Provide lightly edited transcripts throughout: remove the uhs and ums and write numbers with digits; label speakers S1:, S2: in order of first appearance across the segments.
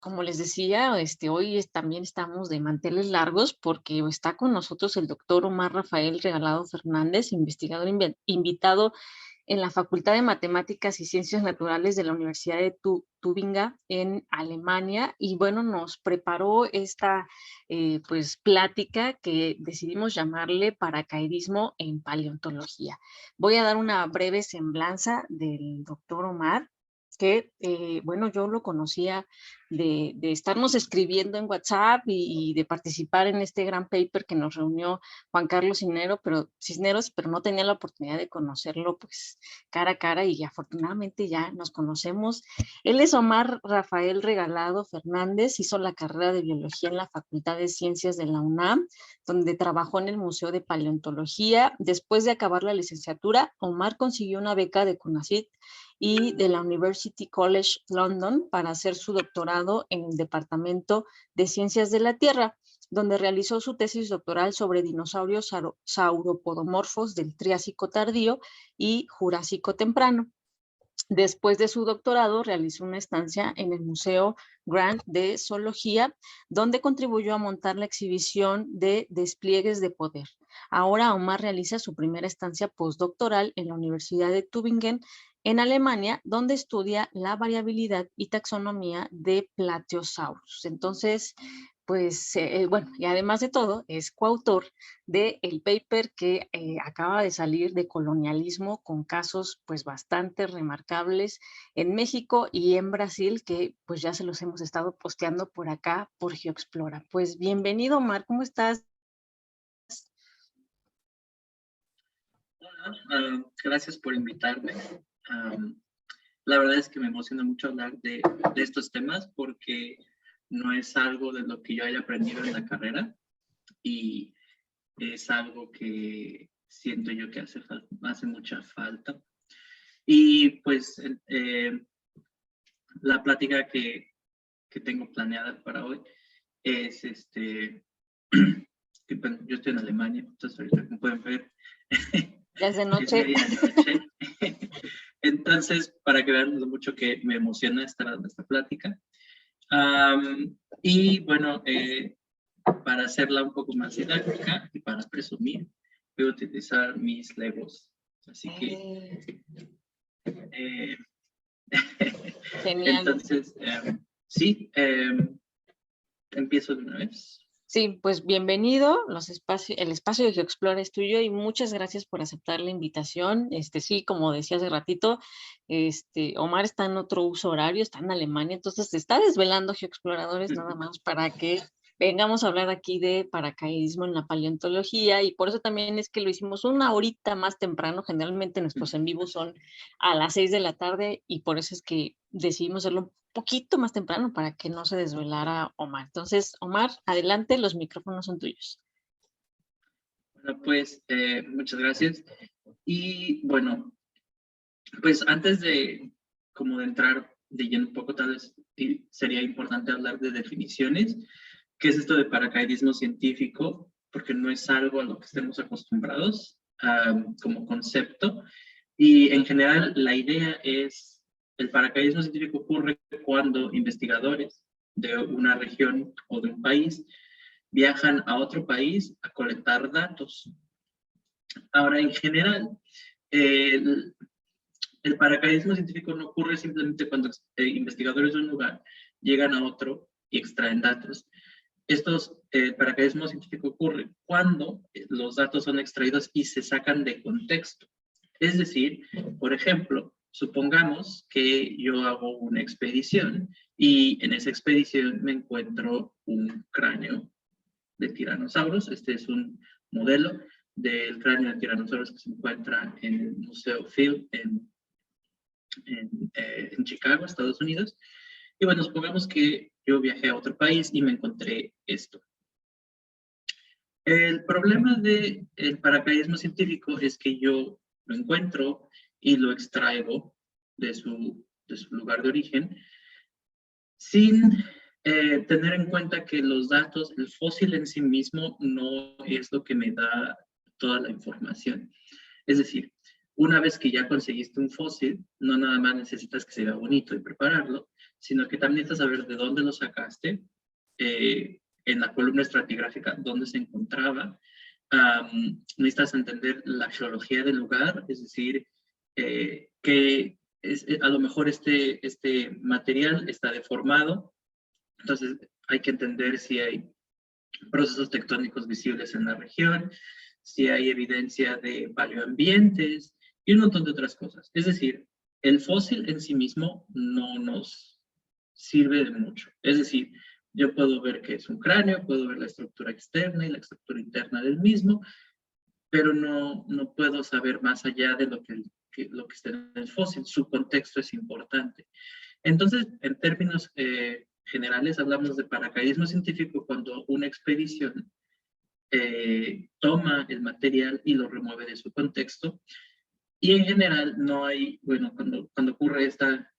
S1: Como les decía, hoy también estamos de manteles largos porque está con nosotros el doctor Omar Rafael Regalado Fernández, investigador invitado en la Facultad de Matemáticas y Ciencias Naturales de la Universidad de Tubinga en Alemania. Y bueno, nos preparó esta pues plática que decidimos llamarle paracaidismo en paleontología. Voy a dar una breve semblanza del doctor Omar que, bueno, yo lo conocía de estarnos escribiendo en WhatsApp y de participar en este gran paper que nos reunió Juan Carlos Cisneros, pero no tenía la oportunidad de conocerlo pues cara a cara y afortunadamente ya nos conocemos. Él es Omar Rafael Regalado Fernández, hizo la carrera de biología en la Facultad de Ciencias de la UNAM, donde trabajó en el Museo de Paleontología. Después de acabar la licenciatura, Omar consiguió una beca de CONACYT y de la University College London para hacer su doctorado en el Departamento de Ciencias de la Tierra, donde realizó su tesis doctoral sobre dinosaurios sauropodomorfos del Triásico tardío y Jurásico temprano. Después de su doctorado, realizó una estancia en el Museo Grant de Zoología, donde contribuyó a montar la exhibición de Despliegues de Poder. Ahora Omar realiza su primera estancia postdoctoral en la Universidad de Tübingen, en Alemania, donde estudia la variabilidad y taxonomía de Plateosaurus. Entonces, pues, bueno, y además de todo, es coautor del paper que acaba de salir de colonialismo con casos pues bastante remarcables en México y en Brasil, que pues ya se los hemos estado posteando por acá por GeoExplora. Pues bienvenido, Omar, ¿cómo estás?
S2: Hola, gracias por invitarme. La verdad es que me emociona mucho hablar de estos temas porque no es algo de lo que yo haya aprendido en la carrera y es algo que siento yo que hace mucha falta. Y pues la plática que tengo planeada para hoy es que, bueno, yo estoy en Alemania, entonces ahorita como pueden ver
S1: Ya es de
S2: es
S1: noche.
S2: medianoche. Entonces, para que vean lo mucho que me emociona estar dando esta plática. Y bueno, para hacerla un poco más didáctica y para presumir, voy a utilizar mis Legos. Así que...
S1: Genial.
S2: entonces, sí, empiezo de una vez.
S1: Sí, pues bienvenido. El espacio de GeoExplora es tuyo y muchas gracias por aceptar la invitación. Sí, como decía hace ratito, Omar está en otro uso horario, está en Alemania, entonces se está desvelando GeoExploradores nada más para que vengamos a hablar aquí de paracaidismo en la paleontología y por eso también es que lo hicimos una horita más temprano. Generalmente nuestros en vivos son a las 6 de la tarde y por eso es que decidimos hacerlo poquito más temprano para que no se desvelara Omar. Entonces, Omar, adelante, los micrófonos son tuyos.
S2: Bueno, pues muchas gracias. Y bueno, pues antes de como de entrar de lleno un poco, tal vez sería importante hablar de definiciones. ¿Qué es esto de paracaidismo científico? Porque no es algo a lo que estemos acostumbrados como concepto. Y en general la idea es, el paracaidismo científico ocurre cuando investigadores de una región o de un país viajan a otro país a colectar datos. Ahora, en general, el paracaidismo científico no ocurre simplemente cuando investigadores de un lugar llegan a otro y extraen datos. El paracaidismo científico ocurre cuando los datos son extraídos y se sacan de contexto. Es decir, por ejemplo, supongamos que yo hago una expedición y en esa expedición me encuentro un cráneo de tiranosaurus. Este es un modelo del cráneo de tiranosaurus que se encuentra en el Museo Field en Chicago, Estados Unidos. Y bueno, supongamos que yo viajé a otro país y me encontré esto. El problema del paracaidismo científico es que yo lo encuentro y lo extraigo de su lugar de origen sin tener en cuenta que los datos, el fósil en sí mismo no es lo que me da toda la información. Es decir, una vez que ya conseguiste un fósil, no nada más necesitas que se vea bonito y prepararlo, sino que también necesitas saber de dónde lo sacaste, en la columna estratigráfica, dónde se encontraba. Necesitas entender la geología del lugar, es decir, que a lo mejor este material está deformado, entonces hay que entender si hay procesos tectónicos visibles en la región, si hay evidencia de paleoambientes y un montón de otras cosas. Es decir, el fósil en sí mismo no nos sirve de mucho. Es decir, yo puedo ver que es un cráneo, puedo ver la estructura externa y la estructura interna del mismo, pero no puedo saber más allá de lo que está en el fósil. Su contexto es importante. Entonces, en términos generales, hablamos de paracaidismo científico cuando una expedición toma el material y lo remueve de su contexto. Y en general no hay, bueno, cuando ocurre esta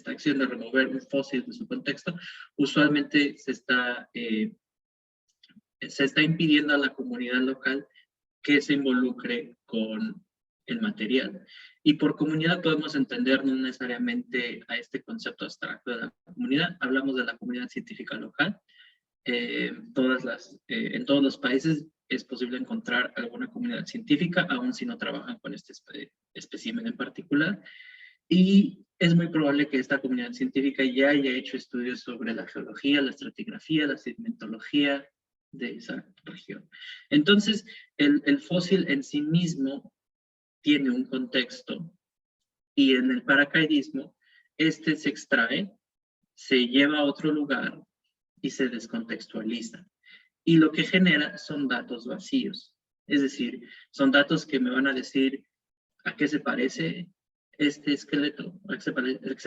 S2: acción de remover un fósil de su contexto, usualmente se está impidiendo a la comunidad local que se involucre con el material. Y por comunidad podemos entender no necesariamente a este concepto abstracto de la comunidad, hablamos de la comunidad científica local. En todos los países es posible encontrar alguna comunidad científica, aun si no trabajan con este espécimen en particular. Y es muy probable que esta comunidad científica ya haya hecho estudios sobre la geología, la estratigrafía, la sedimentología de esa región. Entonces, el fósil en sí mismo tiene un contexto y en el paracaidismo, este se extrae, se lleva a otro lugar y se descontextualiza. Y lo que genera son datos vacíos. Es decir, son datos que me van a decir a qué se parece este esqueleto, a qué se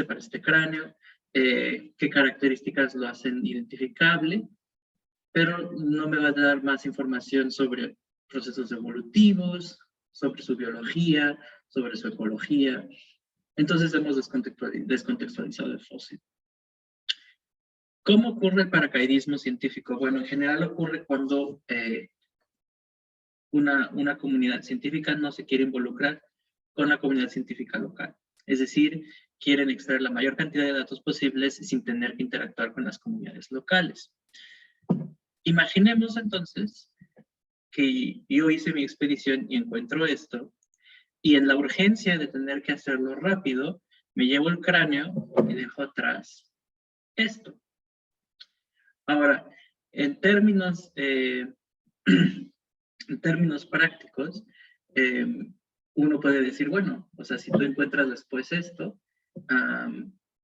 S2: parece este cráneo, qué características lo hacen identificable, pero no me va a dar más información sobre procesos evolutivos, sobre su biología, sobre su ecología. Entonces hemos descontextualizado el fósil. ¿Cómo ocurre el paracaidismo científico? Bueno, en general ocurre cuando una comunidad científica no se quiere involucrar con la comunidad científica local. Es decir, quieren extraer la mayor cantidad de datos posibles sin tener que interactuar con las comunidades locales. Imaginemos entonces que yo hice mi expedición y encuentro esto, y en la urgencia de tener que hacerlo rápido, me llevo el cráneo y dejo atrás esto. Ahora, en términos prácticos, uno puede decir, bueno, o sea, si tú encuentras después esto,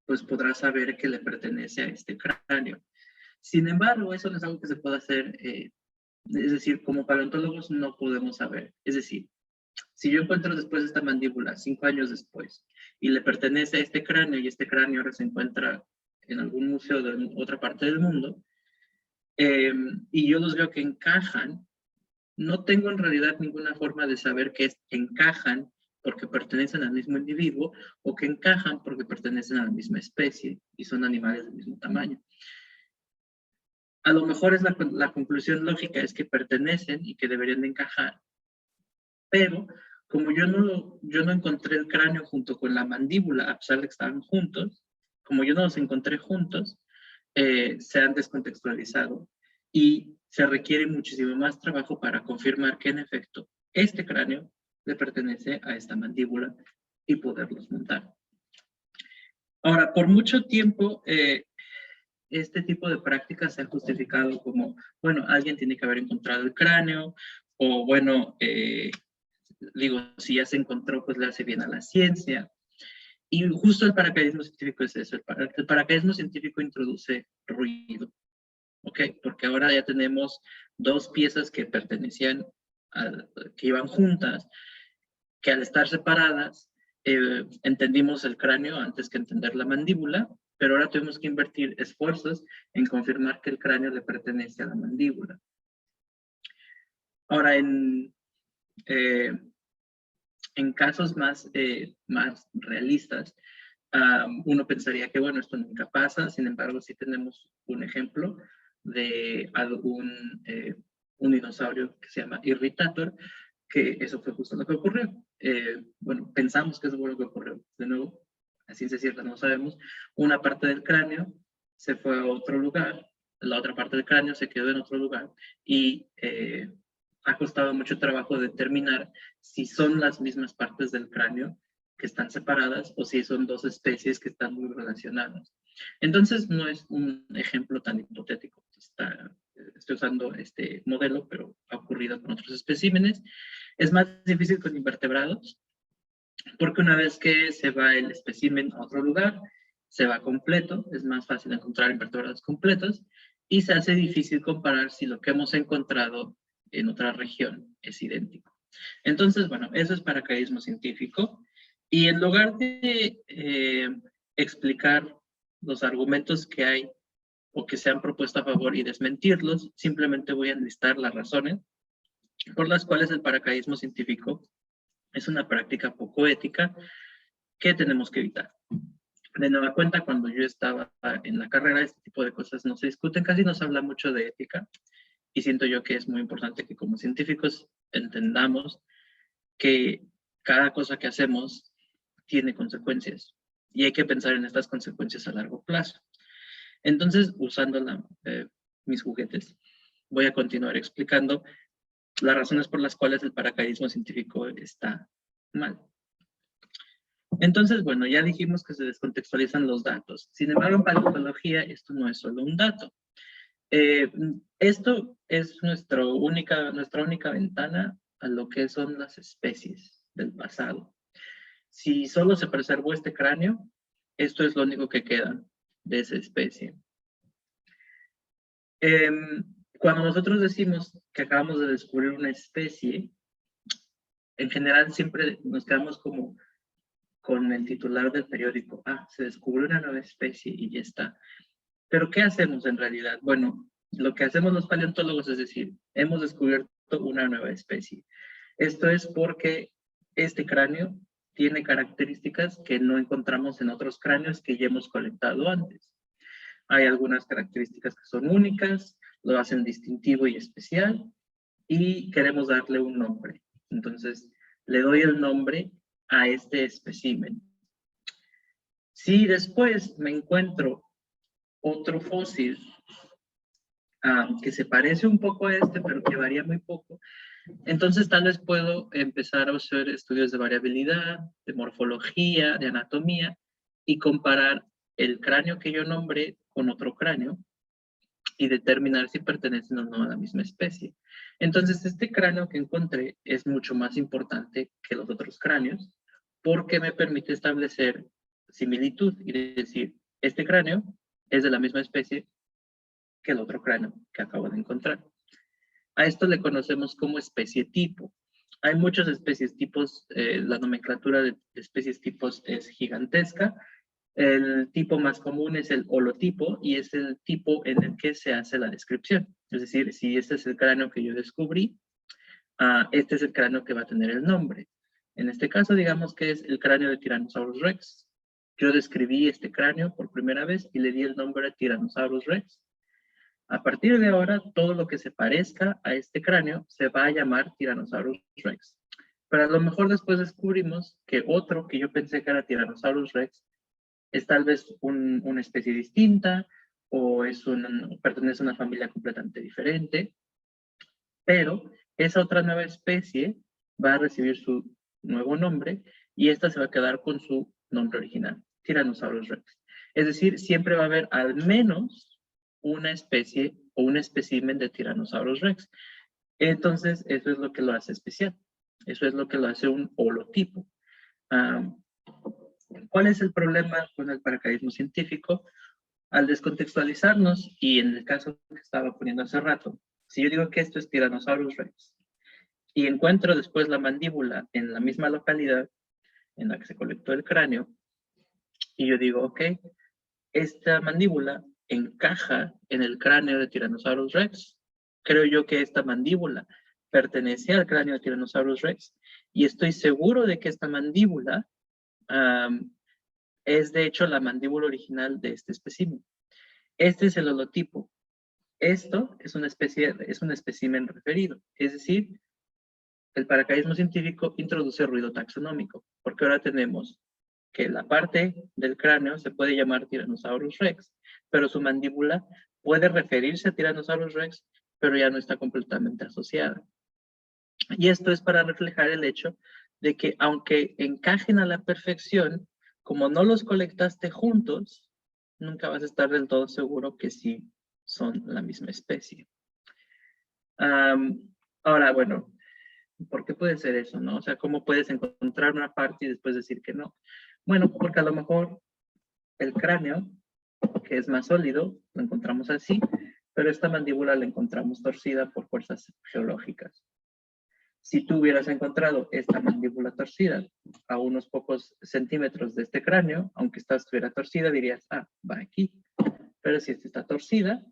S2: pues podrás saber que le pertenece a este cráneo. Sin embargo, eso no es algo que se pueda hacer, es decir, como paleontólogos no podemos saber. Es decir, si yo encuentro después esta mandíbula 5 años después y le pertenece a este cráneo y este cráneo ahora se encuentra en algún museo de otra parte del mundo, y yo los veo que encajan, no tengo en realidad ninguna forma de saber que encajan porque pertenecen al mismo individuo o que encajan porque pertenecen a la misma especie y son animales del mismo tamaño. A lo mejor es la conclusión lógica es que pertenecen y que deberían de encajar, pero como yo no encontré el cráneo junto con la mandíbula, a pesar de que estaban juntos, como yo no los encontré juntos, se han descontextualizado y se requiere muchísimo más trabajo para confirmar que en efecto este cráneo le pertenece a esta mandíbula y poderlos montar. Ahora, por mucho tiempo, este tipo de prácticas se ha justificado como, bueno, alguien tiene que haber encontrado el cráneo, o bueno, digo, si ya se encontró, pues le hace bien a la ciencia. Y justo el paracaidismo científico es eso. El paracaidismo científico introduce ruido. ¿Ok? Porque ahora ya tenemos dos piezas que pertenecían, que iban juntas, que al estar separadas, entendimos el cráneo antes que entender la mandíbula, pero ahora tuvimos que invertir esfuerzos en confirmar que el cráneo le pertenece a la mandíbula. Ahora, en casos más realistas, uno pensaría que, bueno, esto nunca pasa, sin embargo, sí tenemos un ejemplo de un dinosaurio que se llama Irritator, que eso fue justo lo que ocurrió. Bueno, pensamos que eso fue lo que ocurrió. De nuevo, a ciencia cierta no sabemos, una parte del cráneo se fue a otro lugar, la otra parte del cráneo se quedó en otro lugar y ha costado mucho trabajo determinar si son las mismas partes del cráneo que están separadas o si son dos especies que están muy relacionadas. Entonces no es un ejemplo tan hipotético. Estoy usando este modelo, pero ha ocurrido con otros especímenes. Es más difícil con invertebrados, porque una vez que se va el espécimen a otro lugar, se va completo, es más fácil encontrar invertebrados completos, y se hace difícil comparar si lo que hemos encontrado en otra región es idéntico. Entonces, bueno, eso es paracaidismo científico, y en lugar de explicar los argumentos que hay o que se han propuesto a favor y desmentirlos, simplemente voy a enlistar las razones por las cuales el paracaidismo científico es una práctica poco ética que tenemos que evitar. De nueva cuenta, cuando yo estaba en la carrera, este tipo de cosas no se discuten, casi no se habla mucho de ética, y siento yo que es muy importante que como científicos entendamos que cada cosa que hacemos tiene consecuencias, y hay que pensar en estas consecuencias a largo plazo. Entonces, usando mis juguetes, voy a continuar explicando las razones por las cuales el paracaidismo científico está mal. Entonces, bueno, ya dijimos que se descontextualizan los datos. Sin embargo, en paleontología esto no es solo un dato. Esto es nuestra única ventana a lo que son las especies del pasado. Si solo se preservó este cráneo, esto es lo único que queda de esa especie. Cuando nosotros decimos que acabamos de descubrir una especie, en general siempre nos quedamos como con el titular del periódico. Ah, se descubrió una nueva especie y ya está. Pero ¿qué hacemos en realidad? Bueno, lo que hacemos los paleontólogos es decir, hemos descubierto una nueva especie. Esto es porque este cráneo tiene características que no encontramos en otros cráneos que ya hemos colectado antes. Hay algunas características que son únicas, lo hacen distintivo y especial, y queremos darle un nombre. Entonces, le doy el nombre a este espécimen. Si después me encuentro otro fósil que se parece un poco a este, pero que varía muy poco, entonces tal vez puedo empezar a hacer estudios de variabilidad, de morfología, de anatomía, y comparar el cráneo que yo nombré con otro cráneo y determinar si pertenecen o no a la misma especie. Entonces, este cráneo que encontré es mucho más importante que los otros cráneos porque me permite establecer similitud y decir, este cráneo es de la misma especie que el otro cráneo que acabo de encontrar. A esto le conocemos como especie tipo. Hay muchas especies tipos, la nomenclatura de especies tipos es gigantesca. El tipo más común es el holotipo y es el tipo en el que se hace la descripción. Es decir, si este es el cráneo que yo descubrí, este es el cráneo que va a tener el nombre. En este caso, digamos que es el cráneo de Tyrannosaurus Rex. Yo describí este cráneo por primera vez y le di el nombre de Tyrannosaurus Rex. A partir de ahora, todo lo que se parezca a este cráneo se va a llamar Tyrannosaurus Rex. Pero a lo mejor después descubrimos que otro que yo pensé que era Tyrannosaurus Rex es tal vez una especie distinta o pertenece a una familia completamente diferente, pero esa otra nueva especie va a recibir su nuevo nombre y esta se va a quedar con su nombre original, Tyrannosaurus Rex. Es decir, siempre va a haber al menos una especie o un espécimen de Tyrannosaurus Rex. Entonces, eso es lo que lo hace especial. Eso es lo que lo hace un holotipo. ¿Cuál es el problema con el paracaidismo científico? Al descontextualizarnos, y en el caso que estaba poniendo hace rato, si yo digo que esto es Tyrannosaurus Rex, y encuentro después la mandíbula en la misma localidad en la que se colectó el cráneo, y yo digo, ok, esta mandíbula encaja en el cráneo de Tyrannosaurus Rex. Creo yo que esta mandíbula pertenece al cráneo de Tyrannosaurus Rex, y estoy seguro de que esta mandíbula es de hecho la mandíbula original de este espécimen. Este es el holotipo. Esto es un espécimen referido, es decir, el paracaidismo científico introduce ruido taxonómico, porque ahora tenemos que la parte del cráneo se puede llamar Tyrannosaurus rex, pero su mandíbula puede referirse a Tyrannosaurus rex, pero ya no está completamente asociada. Y esto es para reflejar el hecho de que aunque encajen a la perfección, como no los colectaste juntos, nunca vas a estar del todo seguro que sí son la misma especie. Ahora, bueno, ¿por qué puede ser eso, no? O sea, ¿cómo puedes encontrar una parte y después decir que no? Bueno, porque a lo mejor el cráneo, que es más sólido, lo encontramos así, pero esta mandíbula la encontramos torcida por fuerzas geológicas. Si tú hubieras encontrado esta mandíbula torcida a unos pocos centímetros de este cráneo, aunque esta estuviera torcida, dirías, ah, va aquí. Pero si esta está torcida,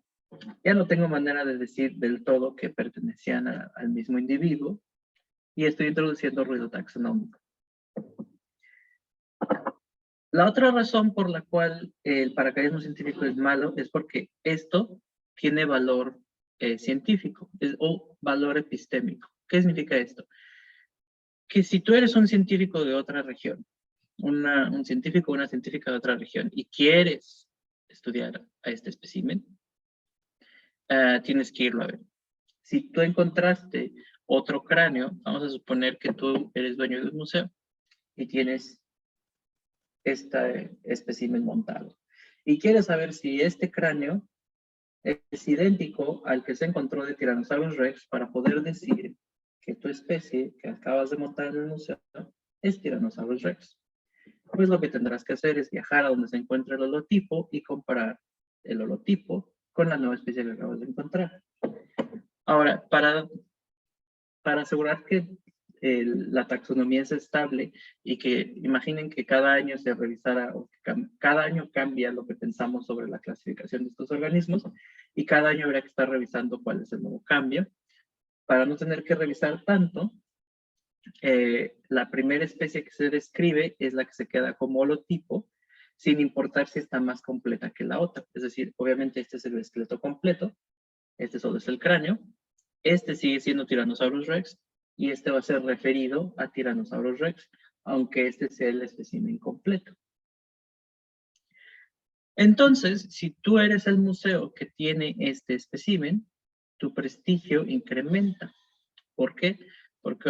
S2: ya no tengo manera de decir del todo que pertenecían al mismo individuo y estoy introduciendo ruido taxonómico. La otra razón por la cual el paracaidismo científico es malo es porque esto tiene valor científico o valor epistémico. ¿Qué significa esto? Que si tú eres un científico de otra región, un científico o una científica de otra región y quieres estudiar a este espécimen, tienes que irlo a ver. Si tú encontraste otro cráneo, vamos a suponer que tú eres dueño de un museo y tienes este espécimen montado. Y quieres saber si este cráneo es idéntico al que se encontró de Tyrannosaurus rex para poder decir que tu especie que acabas de montar en el museo es Tyrannosaurus rex. Pues lo que tendrás que hacer es viajar a donde se encuentra el holotipo y comparar el holotipo con la nueva especie que acabas de encontrar. Ahora, para asegurar que la taxonomía es estable y que imaginen que cada año se revisara o que cada año cambia lo que pensamos sobre la clasificación de estos organismos y cada año habrá que estar revisando cuál es el nuevo cambio. Para no tener que revisar tanto, la primera especie que se describe es la que se queda como holotipo, sin importar si está más completa que la otra. Es decir, obviamente este es el esqueleto completo, este solo es el cráneo, este sigue siendo Tyrannosaurus rex y este va a ser referido a Tyrannosaurus rex, aunque este sea el espécimen completo. Entonces, si tú eres el museo que tiene este espécimen, tu prestigio incrementa. ¿Por qué? Porque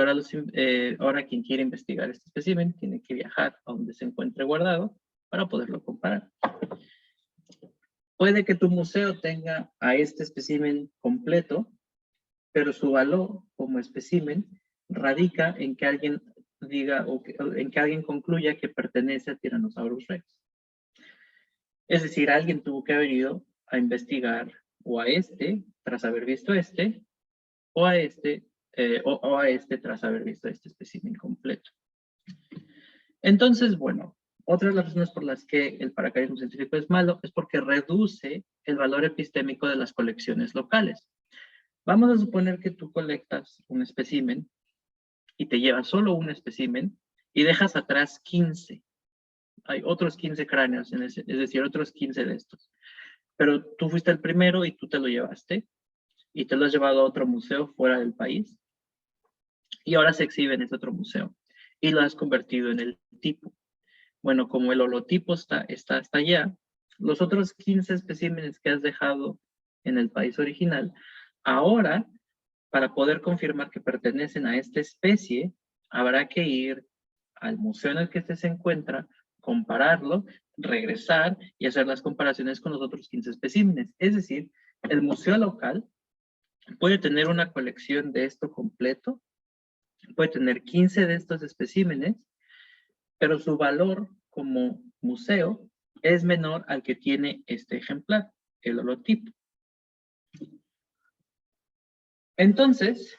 S2: ahora quien quiere investigar este espécimen tiene que viajar a donde se encuentre guardado para poderlo comparar. Puede que tu museo tenga a este espécimen completo, pero su valor como espécimen radica en que alguien diga en que alguien concluya que pertenece a Tyrannosaurus rex. Es decir, alguien tuvo que haber ido a investigar o a este tras haber visto este, o a este tras haber visto este espécimen completo. Entonces, bueno, otra de las razones por las que el paracaidismo científico es malo es porque reduce el valor epistémico de las colecciones locales. Vamos a suponer que tú colectas un espécimen y te llevas solo un espécimen y dejas atrás 15. Hay otros 15 cráneos, es decir, otros 15 de estos. Pero tú fuiste el primero y tú te lo llevaste y te lo has llevado a otro museo fuera del país y ahora se exhibe en ese otro museo y lo has convertido en el tipo. Bueno, como el holotipo está hasta allá, los otros 15 especímenes que has dejado en el país original, ahora, para poder confirmar que pertenecen a esta especie, habrá que ir al museo en el que este se encuentra, compararlo, regresar y hacer las comparaciones con los otros 15 especímenes. Es decir, el museo local puede tener una colección de esto completo, puede tener 15 de estos especímenes, pero su valor como museo es menor al que tiene este ejemplar, el holotipo. Entonces,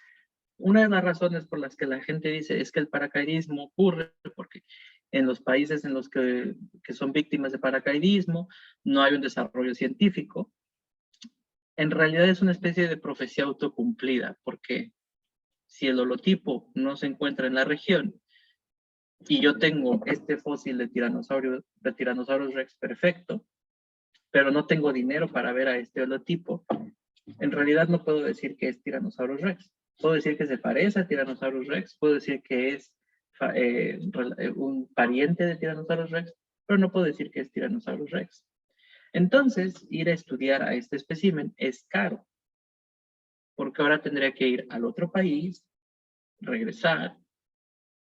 S2: una de las razones por las que la gente dice es que el paracaidismo ocurre porque en los países en los que son víctimas de paracaidismo no hay un desarrollo científico. En realidad es una especie de profecía autocumplida, porque si el holotipo no se encuentra en la región y yo tengo este fósil de Tyrannosaurus rex perfecto, pero no tengo dinero para ver a este holotipo, en realidad no puedo decir que es Tyrannosaurus rex. Puedo decir que se parece a Tyrannosaurus rex, puedo decir que es un pariente de Tyrannosaurus rex, pero no puedo decir que es Tyrannosaurus rex. Entonces, ir a estudiar a este espécimen es caro, porque ahora tendría que ir al otro país, regresar,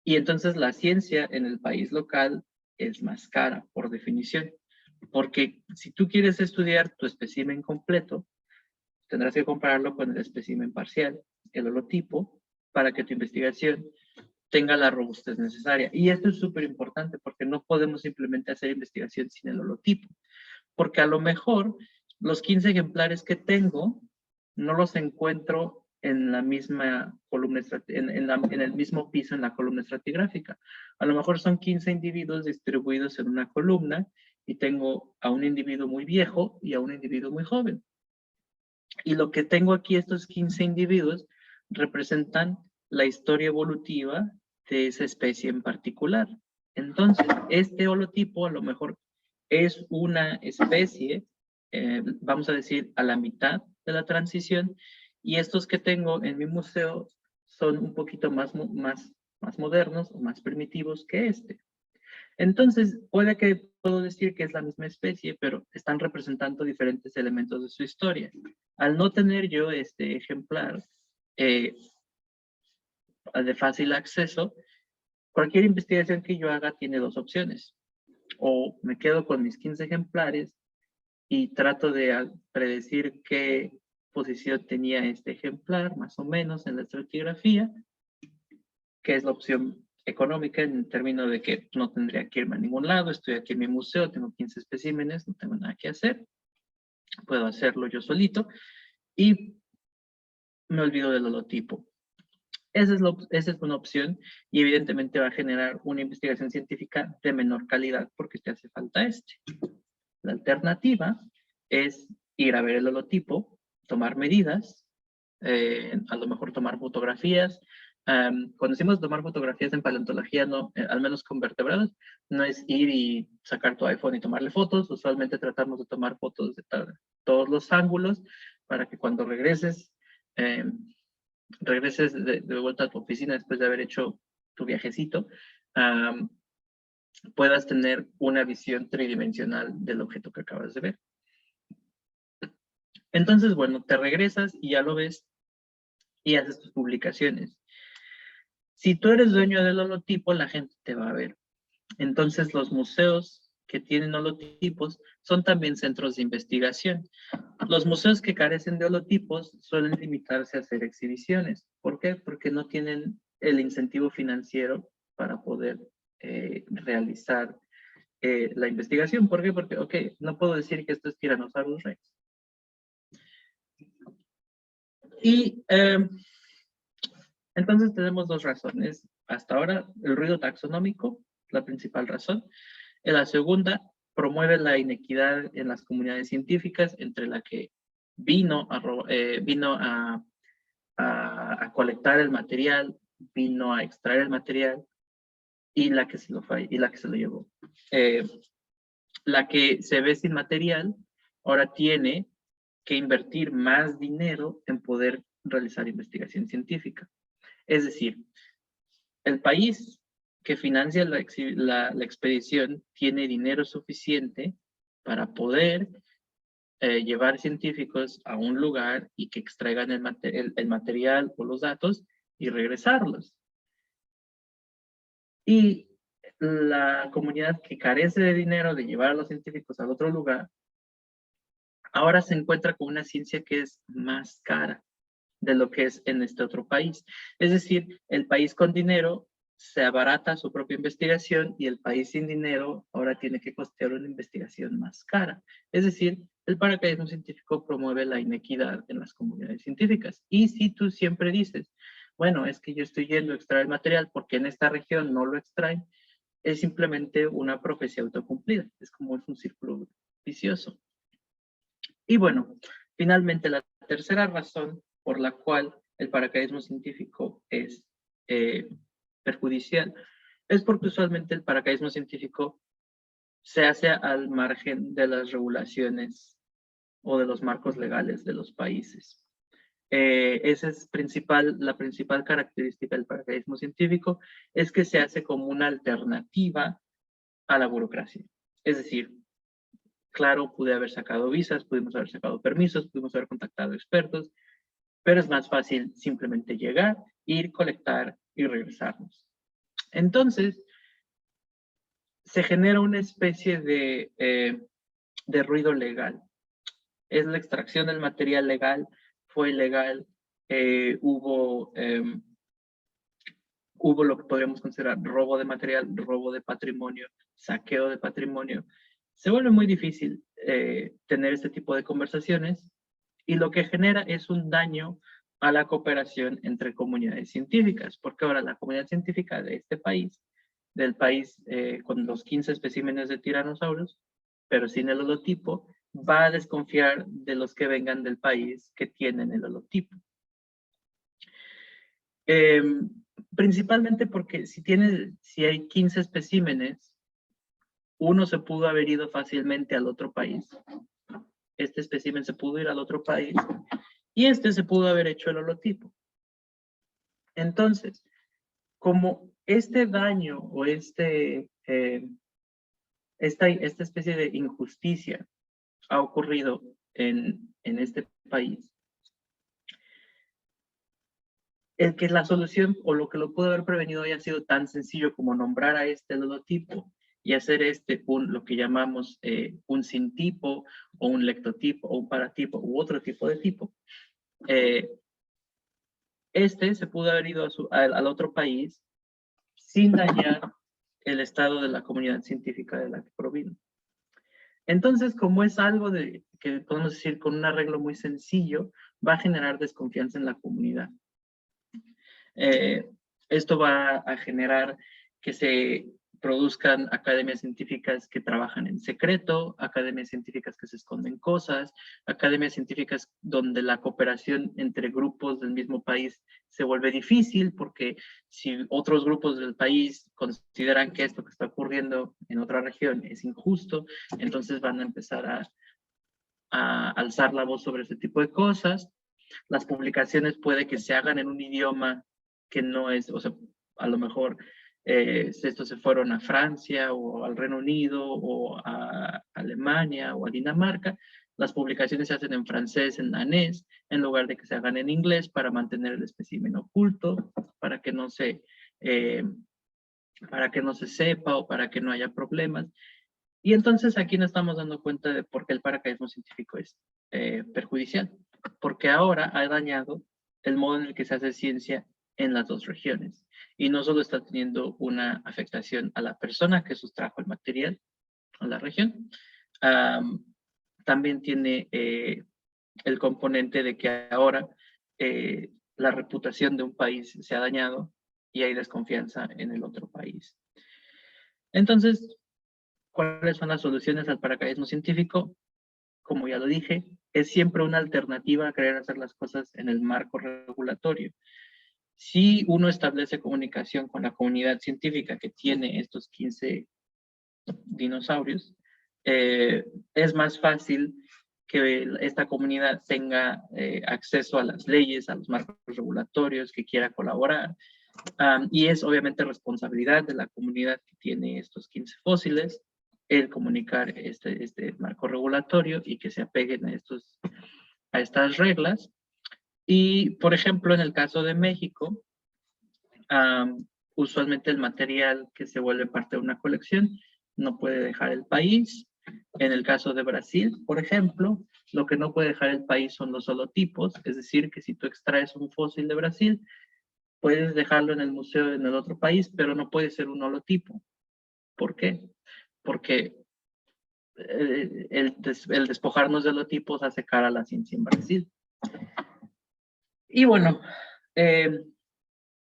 S2: y entonces la ciencia en el país local es más cara, por definición. Porque si tú quieres estudiar tu espécimen completo, tendrás que compararlo con el espécimen parcial, el holotipo, para que tu investigación tenga la robustez necesaria. Y esto es súper importante porque no podemos simplemente hacer investigación sin el holotipo. Porque a lo mejor los 15 ejemplares que tengo no los encuentro en la misma columna, en el mismo piso en la columna estratigráfica. A lo mejor son 15 individuos distribuidos en una columna y tengo a un individuo muy viejo y a un individuo muy joven. Y lo que tengo aquí, estos 15 individuos, representan la historia evolutiva de esa especie en particular. Entonces, este holotipo a lo mejor es una especie, vamos a decir, a la mitad de la transición, y estos que tengo en mi museo son un poquito más modernos o más primitivos que este. Entonces, puede que puedo decir que es la misma especie, pero están representando diferentes elementos de su historia. Al no tener yo este ejemplar de fácil acceso, cualquier investigación que yo haga tiene dos opciones. O me quedo con mis 15 ejemplares y trato de predecir qué posición tenía este ejemplar, más o menos, en la estratigrafía, que es la opción económica en términos de que no tendría que irme a ningún lado, estoy aquí en mi museo, tengo 15 especímenes, no tengo nada que hacer, puedo hacerlo yo solito y me olvido del holotipo. Esa es una opción y evidentemente va a generar una investigación científica de menor calidad porque te hace falta este. La alternativa es ir a ver el holotipo, tomar medidas, a lo mejor tomar fotografías. Cuando decimos tomar fotografías en paleontología, no, al menos con vertebrados, no es ir y sacar tu iPhone y tomarle fotos. Usualmente tratamos de tomar fotos de todos los ángulos para que cuando regreses de vuelta a tu oficina después de haber hecho tu viajecito, puedas tener una visión tridimensional del objeto que acabas de ver. Entonces, bueno, te regresas y ya lo ves y haces tus publicaciones. Si tú eres dueño del holotipo, la gente te va a ver. Entonces, los museos que tienen holotipos son también centros de investigación. Los museos que carecen de holotipos suelen limitarse a hacer exhibiciones. ¿Por qué? Porque no tienen el incentivo financiero para poder realizar la investigación. ¿Por qué? Porque, ok, no puedo decir que esto es Tyrannosaurus rex. Y entonces tenemos dos razones. Hasta ahora, el ruido taxonómico, la principal razón. La segunda, promueve la inequidad en las comunidades científicas, entre la que vino a colectar el material, vino a extraer el material, y la que se lo llevó. La que se ve sin material, ahora tiene que invertir más dinero en poder realizar investigación científica. Es decir, el país que financia la expedición tiene dinero suficiente para poder llevar científicos a un lugar y que extraigan el material o los datos y regresarlos. Y la comunidad que carece de dinero de llevar a los científicos al otro lugar, ahora se encuentra con una ciencia que es más cara de lo que es en este otro país. Es decir, el país con dinero se abarata su propia investigación y el país sin dinero ahora tiene que costear una investigación más cara. Es decir, el paracaidismo científico promueve la inequidad en las comunidades científicas. Y si tú siempre dices, bueno, es que yo estoy yendo a extraer material porque en esta región no lo extraen, es simplemente una profecía autocumplida. Es como un círculo vicioso. Y bueno, finalmente la tercera razón por la cual el paracaidismo científico es perjudicial es porque usualmente el paracaidismo científico se hace al margen de las regulaciones o de los marcos legales de los países. esa es la principal característica del paracaidismo científico, es que se hace como una alternativa a la burocracia. Es decir, claro, pude haber sacado visas, pudimos haber sacado permisos, pudimos haber contactado expertos, pero es más fácil simplemente llegar, ir, colectar y regresarnos. Entonces, se genera una especie de ruido legal. Es la extracción del material legal, fue ilegal, hubo lo que podríamos considerar robo de material, robo de patrimonio, saqueo de patrimonio. Se vuelve muy difícil tener este tipo de conversaciones y lo que genera es un daño a la cooperación entre comunidades científicas, porque ahora la comunidad científica de este país, del país con los 15 especímenes de tiranosaurios, pero sin el holotipo, va a desconfiar de los que vengan del país que tienen el holotipo. Principalmente porque si hay 15 especímenes, uno se pudo haber ido fácilmente al otro país. Este espécimen se pudo ir al otro país y este se pudo haber hecho el holotipo. Entonces, como este daño o esta especie de injusticia ha ocurrido en este país, el que la solución o lo que lo pudo haber prevenido haya sido tan sencillo como nombrar a este holotipo y hacer lo que llamamos un sintipo o un lectotipo o un paratipo u otro tipo de tipo. Se pudo haber ido al otro país sin dañar el estado de la comunidad científica de la que provino. Entonces, como es algo que podemos decir con un arreglo muy sencillo, va a generar desconfianza en la comunidad. Esto va a generar que se produzcan academias científicas que trabajan en secreto, academias científicas que se esconden cosas, academias científicas donde la cooperación entre grupos del mismo país se vuelve difícil porque si otros grupos del país consideran que esto que está ocurriendo en otra región es injusto, entonces van a empezar a alzar la voz sobre ese tipo de cosas. Las publicaciones puede que se hagan en un idioma que no es, o sea, a lo mejor estos se fueron a Francia o al Reino Unido o a Alemania o a Dinamarca. Las publicaciones se hacen en francés, en danés, en lugar de que se hagan en inglés para mantener el espécimen oculto, para que no se sepa o para que no haya problemas. Y entonces aquí nos estamos dando cuenta de por qué el paracaidismo científico es perjudicial, porque ahora ha dañado el modo en el que se hace ciencia en las dos regiones. Y no solo está teniendo una afectación a la persona que sustrajo el material a la región, también tiene el componente de que ahora la reputación de un país se ha dañado y hay desconfianza en el otro país. Entonces, ¿cuáles son las soluciones al paracaidismo científico? Como ya lo dije, es siempre una alternativa a querer hacer las cosas en el marco regulatorio. Si uno establece comunicación con la comunidad científica que tiene estos 15 dinosaurios, es más fácil que esta comunidad tenga acceso a las leyes, a los marcos regulatorios, que quiera colaborar. Y es obviamente responsabilidad de la comunidad que tiene estos 15 fósiles el comunicar este marco regulatorio y que se apeguen a estas reglas. Y, por ejemplo, en el caso de México, usualmente el material que se vuelve parte de una colección no puede dejar el país. En el caso de Brasil, por ejemplo, lo que no puede dejar el país son los holotipos, es decir, que si tú extraes un fósil de Brasil, puedes dejarlo en el museo en el otro país, pero no puede ser un holotipo. ¿Por qué? Porque el despojarnos de holotipos hace cara a la ciencia en Brasil. Y bueno,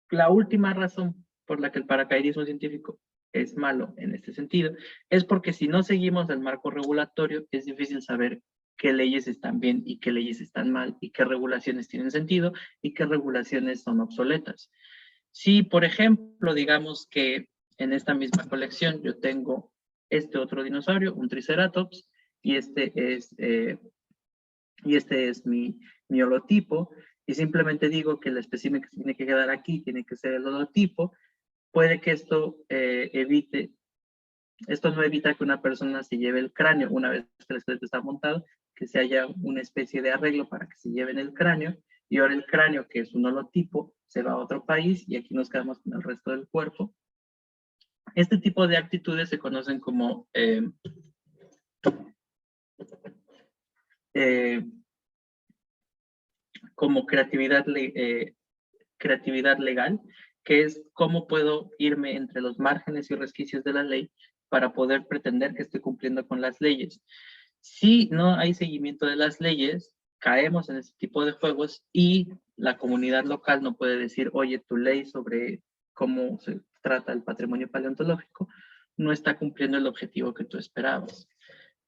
S2: la última razón por la que el paracaidismo científico es malo en este sentido es porque si no seguimos el marco regulatorio es difícil saber qué leyes están bien y qué leyes están mal y qué regulaciones tienen sentido y qué regulaciones son obsoletas. Si, por ejemplo, digamos que en esta misma colección yo tengo este otro dinosaurio, un Triceratops, y este es mi holotipo, y simplemente digo que el espécimen que tiene que quedar aquí tiene que ser el holotipo, puede que esto no evita que una persona se lleve el cráneo una vez que el esqueleto está montado, que se haya una especie de arreglo para que se lleven el cráneo, y ahora el cráneo, que es un holotipo, se va a otro país y aquí nos quedamos con el resto del cuerpo. Este tipo de actitudes se conocen como creatividad legal, que es cómo puedo irme entre los márgenes y resquicios de la ley para poder pretender que estoy cumpliendo con las leyes. Si no hay seguimiento de las leyes, caemos en ese tipo de juegos y la comunidad local no puede decir, oye, tu ley sobre cómo se trata el patrimonio paleontológico no está cumpliendo el objetivo que tú esperabas.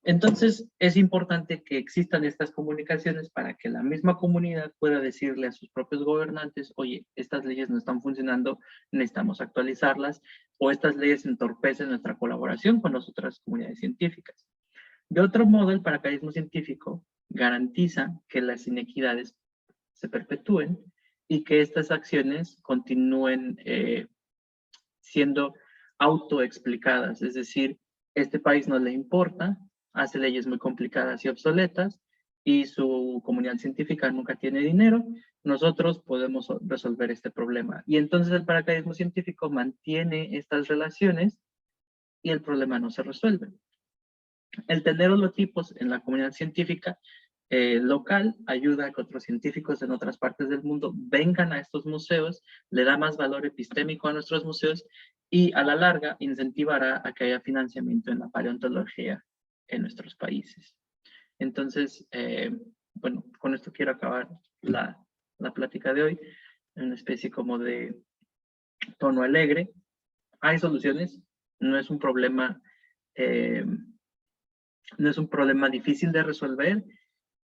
S2: Entonces, es importante que existan estas comunicaciones para que la misma comunidad pueda decirle a sus propios gobernantes, oye, estas leyes no están funcionando, necesitamos actualizarlas, o estas leyes entorpecen nuestra colaboración con las otras comunidades científicas. De otro modo, el paracaidismo científico garantiza que las inequidades se perpetúen y que estas acciones continúen siendo autoexplicadas, es decir, este país no le importa, hace leyes muy complicadas y obsoletas, y su comunidad científica nunca tiene dinero, nosotros podemos resolver este problema. Y entonces el paracaidismo científico mantiene estas relaciones y el problema no se resuelve. El tener holotipos en la comunidad científica local ayuda a que otros científicos en otras partes del mundo vengan a estos museos, le da más valor epistémico a nuestros museos y a la larga incentivará a que haya financiamiento en la paleontología en nuestros países. Entonces, bueno, con esto quiero acabar la plática de hoy, en una especie como de tono alegre. Hay soluciones, no es un problema difícil de resolver,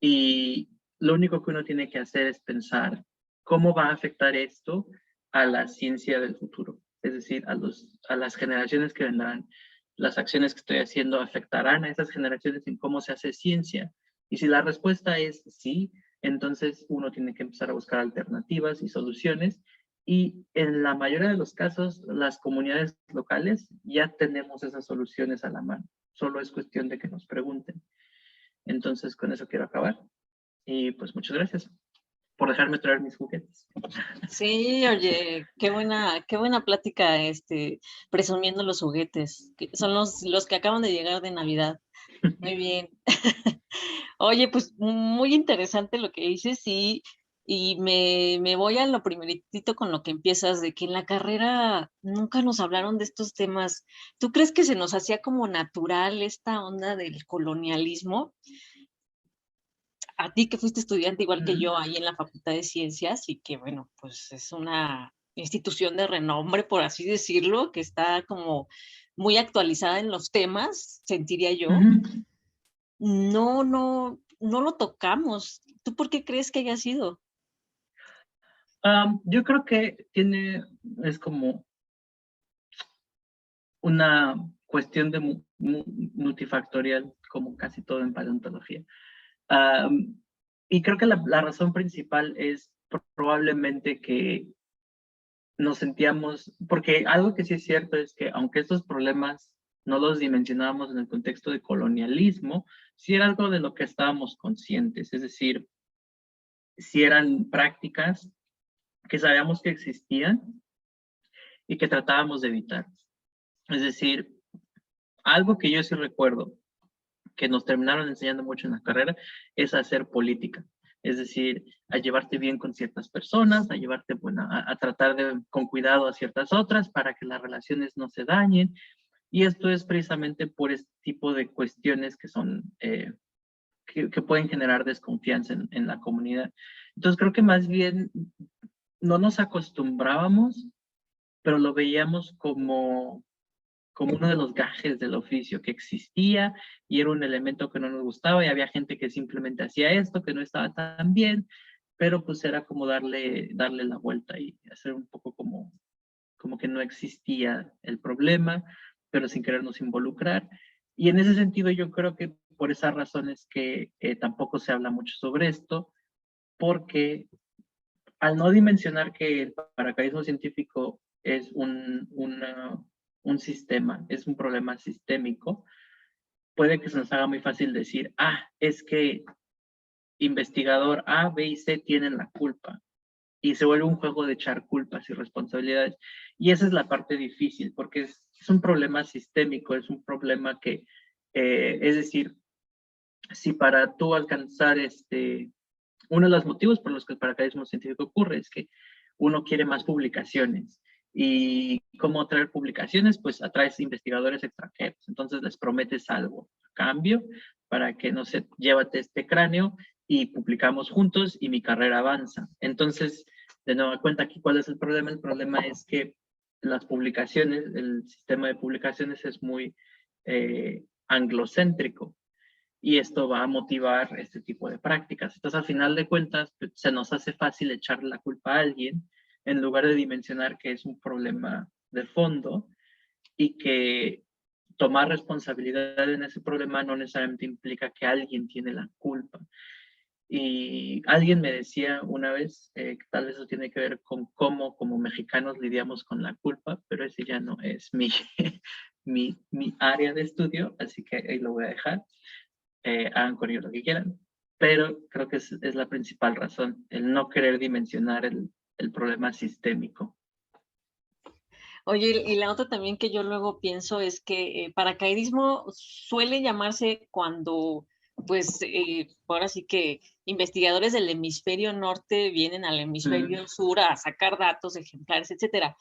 S2: y lo único que uno tiene que hacer es pensar cómo va a afectar esto a la ciencia del futuro, es decir, a las generaciones que vendrán. Las acciones que estoy haciendo afectarán a esas generaciones en cómo se hace ciencia. Y si la respuesta es sí, entonces uno tiene que empezar a buscar alternativas y soluciones. Y en la mayoría de los casos, las comunidades locales ya tenemos esas soluciones a la mano. Solo es cuestión de que nos pregunten. Entonces, con eso quiero acabar. Y pues muchas gracias por dejarme traer mis juguetes.
S1: Sí, oye, qué buena plática, presumiendo los juguetes, que son los que acaban de llegar de Navidad. Muy bien. Oye, pues muy interesante lo que dices, sí, y me voy a lo primeritito con lo que empiezas, de que en la carrera nunca nos hablaron de estos temas. ¿Tú crees que se nos hacía como natural esta onda del colonialismo? A ti que fuiste estudiante igual que yo ahí en la Facultad de Ciencias y que, bueno, pues es una institución de renombre, por así decirlo, que está como muy actualizada en los temas, sentiría yo. No lo tocamos. ¿Tú por qué crees que haya sido?
S2: Yo creo que es como una cuestión de multifactorial, como casi todo en paleontología. Y creo que la razón principal es probablemente que nos sentíamos, porque algo que sí es cierto es que aunque estos problemas no los dimensionábamos en el contexto de colonialismo, sí era algo de lo que estábamos conscientes, es decir, sí eran prácticas que sabíamos que existían y que tratábamos de evitar. Es decir, algo que yo sí recuerdo que nos terminaron enseñando mucho en la carrera es hacer política. Es decir, a llevarte bien con ciertas personas, a llevarte, bueno, a tratar con cuidado a ciertas otras para que las relaciones no se dañen. Y esto es precisamente por este tipo de cuestiones que son, que pueden generar desconfianza en la comunidad. Entonces creo que más bien no nos acostumbrábamos, pero lo veíamos como uno de los gajes del oficio que existía y era un elemento que no nos gustaba y había gente que simplemente hacía esto, que no estaba tan bien, pero pues era como darle la vuelta y hacer un poco como que no existía el problema, pero sin querernos involucrar. Y en ese sentido yo creo que por esas razones que tampoco se habla mucho sobre esto, porque al no dimensionar que el paracaidismo científico es un sistema, es un problema sistémico, puede que se nos haga muy fácil decir, es que investigador A, B y C tienen la culpa. Y se vuelve un juego de echar culpas y responsabilidades. Y esa es la parte difícil, porque es un problema sistémico, es un problema que, es decir, si para tú alcanzar uno de los motivos por los que el paracaidismo científico ocurre es que uno quiere más publicaciones. ¿Y cómo atraer publicaciones? Pues atraes investigadores extranjeros. Entonces les prometes algo a cambio para que, no sé, llévate este cráneo y publicamos juntos y mi carrera avanza. Entonces, de nueva cuenta aquí, ¿cuál es el problema? El problema es que las publicaciones, el sistema de publicaciones es muy anglocéntrico y esto va a motivar este tipo de prácticas. Entonces, al final de cuentas, se nos hace fácil echar la culpa a alguien en lugar de dimensionar que es un problema de fondo y que tomar responsabilidad en ese problema no necesariamente implica que alguien tiene la culpa. Y alguien me decía una vez que tal vez eso tiene que ver con cómo como mexicanos lidiamos con la culpa, pero ese ya no es mi área de estudio, así que ahí lo voy a dejar. Hagan con ello lo que quieran, pero creo que es la principal razón, el no querer dimensionar el problema sistémico.
S1: Oye, y la otra también que yo luego pienso es que paracaidismo suele llamarse cuando, pues, ahora sí que investigadores del hemisferio norte vienen al hemisferio sur a sacar datos, ejemplares, etcétera.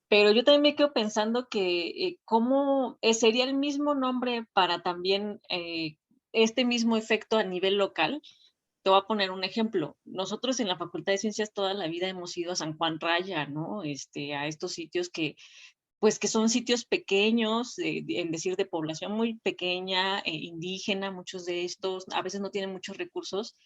S1: Pero yo también me quedo pensando que cómo sería el mismo nombre para también este mismo efecto a nivel local. Te voy a poner un ejemplo. Nosotros en la Facultad de Ciencias toda la vida hemos ido a San Juan Raya, ¿no? A estos sitios que, pues, que son sitios pequeños, en decir, de población muy pequeña, indígena, muchos de estos, a veces no tienen muchos recursos.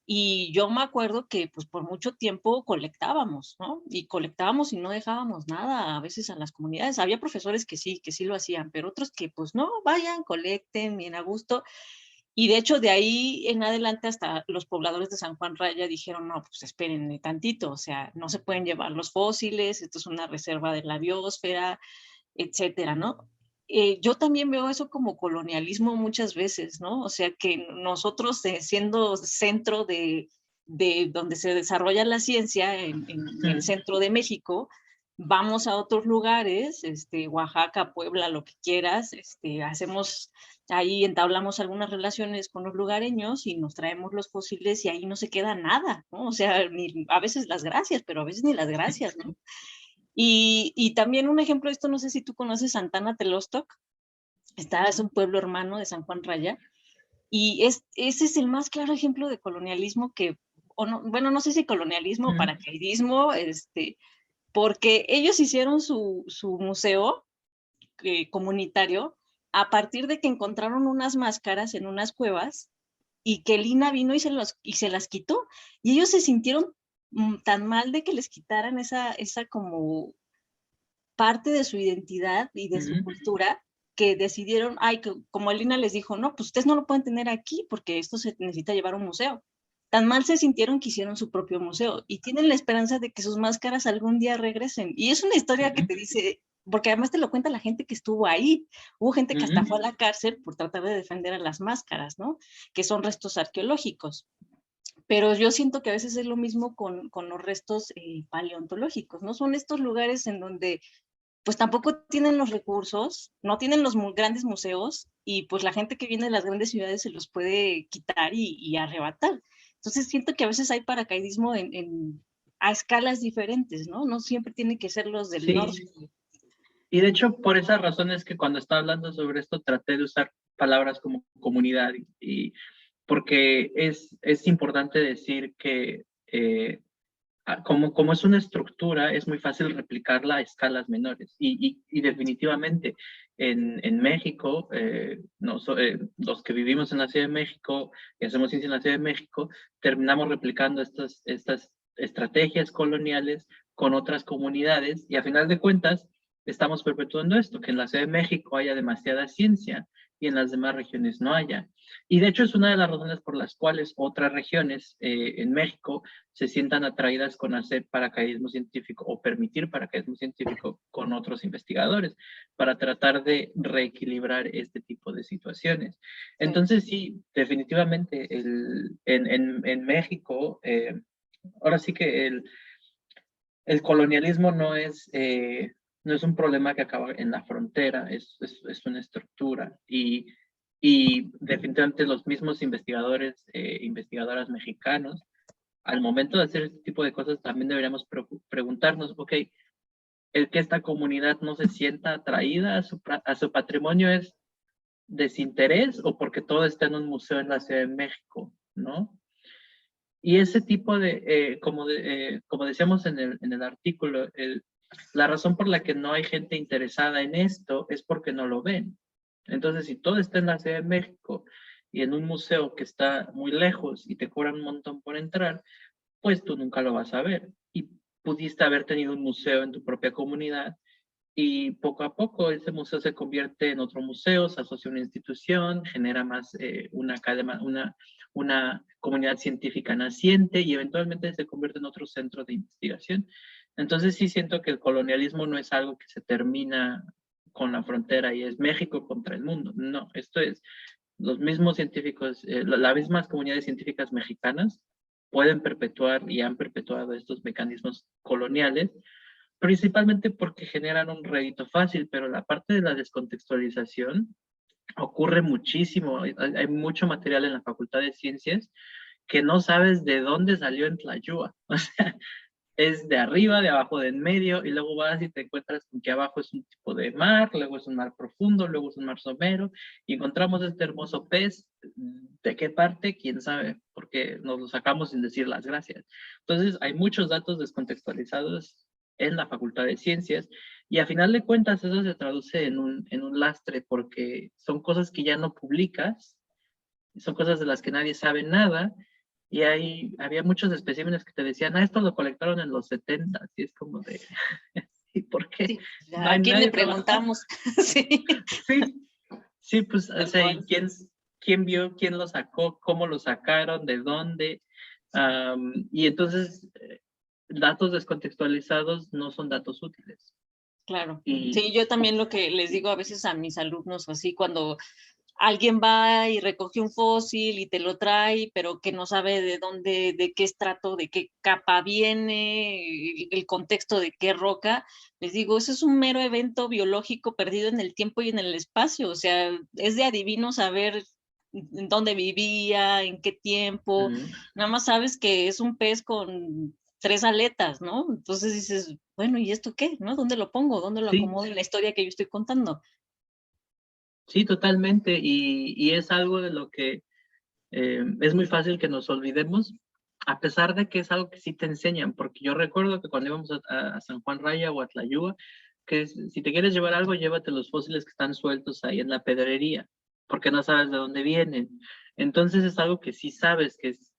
S1: Y yo me acuerdo que, pues, por mucho tiempo colectábamos, ¿no? Y colectábamos y no dejábamos nada a veces a las comunidades. Había profesores que sí lo hacían, pero otros que, pues, no, vayan, colecten, bien a gusto. Y de hecho, de ahí en adelante hasta los pobladores de San Juan Raya dijeron, no, pues espérenme tantito, o sea, no se pueden llevar los fósiles, esto es una reserva de la biosfera, etcétera, ¿no? Yo también veo eso como colonialismo muchas veces, ¿no? O sea, que nosotros siendo centro de donde se desarrolla la ciencia en el centro de México, vamos a otros lugares, Oaxaca, Puebla, lo que quieras, hacemos, ahí entablamos algunas relaciones con los lugareños y nos traemos los fósiles y ahí no se queda nada, ¿no? O sea, a veces las gracias, pero a veces ni las gracias, ¿no? Y también un ejemplo de esto, no sé si tú conoces Santana Telostoc, es un pueblo hermano de San Juan Raya, y ese es el más claro ejemplo de colonialismo que, o no, bueno, no sé si colonialismo o paracaidismo, porque ellos hicieron su museo comunitario a partir de que encontraron unas máscaras en unas cuevas y que Lina vino y se las quitó. Y ellos se sintieron tan mal de que les quitaran esa como parte de su identidad y de su cultura, que decidieron, como Lina les dijo, no, pues ustedes no lo pueden tener aquí porque esto se necesita llevar a un museo. Tan mal se sintieron que hicieron su propio museo y tienen la esperanza de que sus máscaras algún día regresen. Y es una historia que te dice, porque además te lo cuenta la gente que estuvo ahí. Hubo gente que hasta fue a la cárcel por tratar de defender a las máscaras, ¿no? Que son restos arqueológicos. Pero yo siento que a veces es lo mismo con los restos paleontológicos, ¿no? Son estos lugares en donde pues tampoco tienen los recursos, no tienen los grandes museos y pues la gente que viene de las grandes ciudades se los puede quitar y arrebatar. Entonces siento que a veces hay paracaidismo a escalas diferentes, ¿no? No siempre tiene que ser los del norte.
S2: Y de hecho, por esa razón es que cuando estaba hablando sobre esto traté de usar palabras como comunidad y porque es importante decir que como es una estructura, es muy fácil replicarla a escalas menores. Y definitivamente en México, los que vivimos en la Ciudad de México y hacemos ciencia en la Ciudad de México, terminamos replicando estas estrategias coloniales con otras comunidades y a final de cuentas estamos perpetuando esto, que en la Ciudad de México haya demasiada ciencia y en las demás regiones no haya. Y de hecho es una de las razones por las cuales otras regiones en México se sientan atraídas con hacer paracaidismo científico o permitir paracaidismo científico con otros investigadores para tratar de reequilibrar este tipo de situaciones. Entonces sí, definitivamente en México, ahora sí que el colonialismo no es un problema que acaba en la frontera, es una estructura y definitivamente los mismos investigadores, investigadoras mexicanos, al momento de hacer este tipo de cosas también deberíamos preguntarnos, ok, el que esta comunidad no se sienta atraída a su patrimonio es desinterés o porque todo está en un museo en la Ciudad de México, ¿no? Y ese tipo como decíamos en el artículo, la razón por la que no hay gente interesada en esto es porque no lo ven. Entonces, si todo está en la Ciudad de México y en un museo que está muy lejos y te cobran un montón por entrar, pues tú nunca lo vas a ver. Y pudiste haber tenido un museo en tu propia comunidad y poco a poco ese museo se convierte en otro museo, se asocia a una institución, genera más una cadena, una comunidad científica naciente y eventualmente se convierte en otro centro de investigación. Entonces sí siento que el colonialismo no es algo que se termina con la frontera y es México contra el mundo. No, esto es los mismos científicos, las mismas comunidades científicas mexicanas pueden perpetuar y han perpetuado estos mecanismos coloniales principalmente porque generan un rédito fácil, pero la parte de la descontextualización ocurre muchísimo. Hay mucho material en la Facultad de Ciencias que no sabes de dónde salió en Tlayúa. O sea, es de arriba, de abajo, de en medio, y luego vas y te encuentras con que abajo es un tipo de mar, luego es un mar profundo, luego es un mar somero, y encontramos este hermoso pez. ¿De qué parte? ¿Quién sabe? Porque nos lo sacamos sin decir las gracias. Entonces, hay muchos datos descontextualizados en la Facultad de Ciencias, y a final de cuentas eso se traduce en un lastre, porque son cosas que ya no publicas, son cosas de las que nadie sabe nada, y había muchos especímenes que te decían, esto lo colectaron en los 70, y es como de, ¿y por qué?
S1: Sí,
S2: No hay
S1: ¿a quién le
S2: nadie trabajando.
S1: preguntamos? Sí,
S2: Sí, sí, pues, o
S1: tal
S2: sea, ¿y
S1: cual.
S2: quién vio, quién lo sacó, cómo lo sacaron, de dónde? Y entonces, datos descontextualizados no son datos útiles.
S1: Claro.
S2: Y
S1: Sí, yo también lo que les digo a veces a mis alumnos, así cuando alguien va y recoge un fósil y te lo trae, pero que no sabe de dónde, de qué estrato, de qué capa viene, el contexto de qué roca, les digo, eso es un mero evento biológico perdido en el tiempo y en el espacio, o sea, es de adivino saber en dónde vivía, en qué tiempo, nada más sabes que es un pez con 3 aletas, ¿no? Entonces dices, bueno, ¿y esto qué? ¿No? ¿Dónde lo pongo? ¿Dónde lo
S2: sí,
S1: acomodo en la historia que yo estoy contando?
S2: sí, totalmente. Y es algo de lo que es muy fácil que nos olvidemos, a pesar de que es algo que sí te enseñan, porque yo recuerdo que cuando íbamos a San Juan Raya o a Tlayúa, si te quieres llevar algo, llévate los fósiles que están sueltos ahí en la pedrería, porque no sabes de dónde vienen. Entonces es algo que sí sabes que es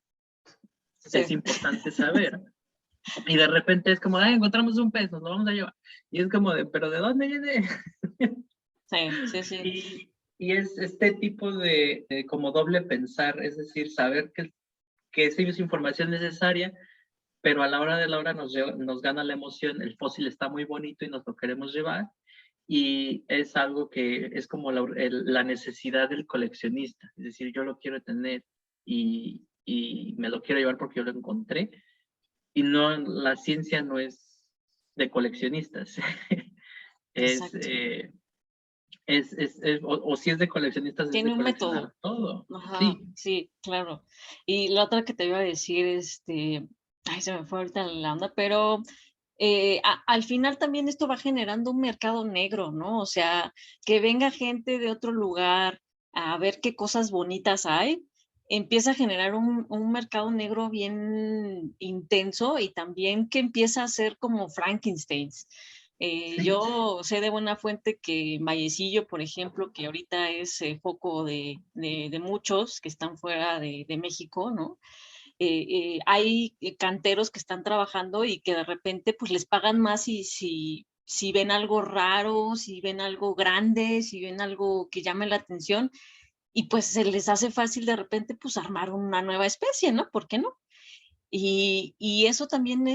S1: Sí.
S2: importante saber. Y de repente es como, encontramos un pez, nos lo vamos a llevar. Y es como de, ¿pero de dónde viene?
S1: Sí, sí, sí.
S2: Y es este tipo de como doble pensar, es decir, saber que esa es información necesaria, pero a la hora de la hora nos gana la emoción, el fósil está muy bonito y nos lo queremos llevar, y es algo que es como la necesidad del coleccionista, es decir, yo lo quiero tener y me lo quiero llevar porque yo lo encontré, y no, la ciencia no es de coleccionistas, es,
S1: Exacto.
S2: o si es de coleccionistas es de
S1: Tiene un
S2: coleccionar
S1: método.
S2: todo,
S1: Ajá,
S2: sí.
S1: sí, claro. Y la otra que te iba a decir, ay, se me fue ahorita la onda, pero al final también esto va generando un mercado negro, ¿no? O sea, que venga gente de otro lugar a ver qué cosas bonitas hay, empieza a generar un mercado negro bien intenso y también que empieza a ser como Frankensteins.
S2: Sí,
S1: Yo sé de buena fuente que Vallecillo, por ejemplo, que ahorita es foco de muchos que están fuera de México, ¿no? Hay canteros que están trabajando y que de repente pues les pagan más si si ven algo raro, si ven algo grande, si ven algo que llame la atención, y pues se les hace fácil de repente pues armar una nueva especie, ¿no? ¿Por qué no? Y eso también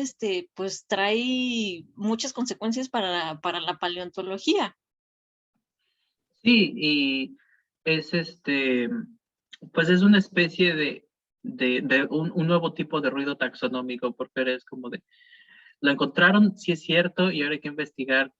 S1: pues trae muchas consecuencias para la paleontología.
S2: Sí, y es pues es una especie de un nuevo tipo de ruido taxonómico, porque es como de, lo encontraron, sí es cierto, y ahora hay que investigar,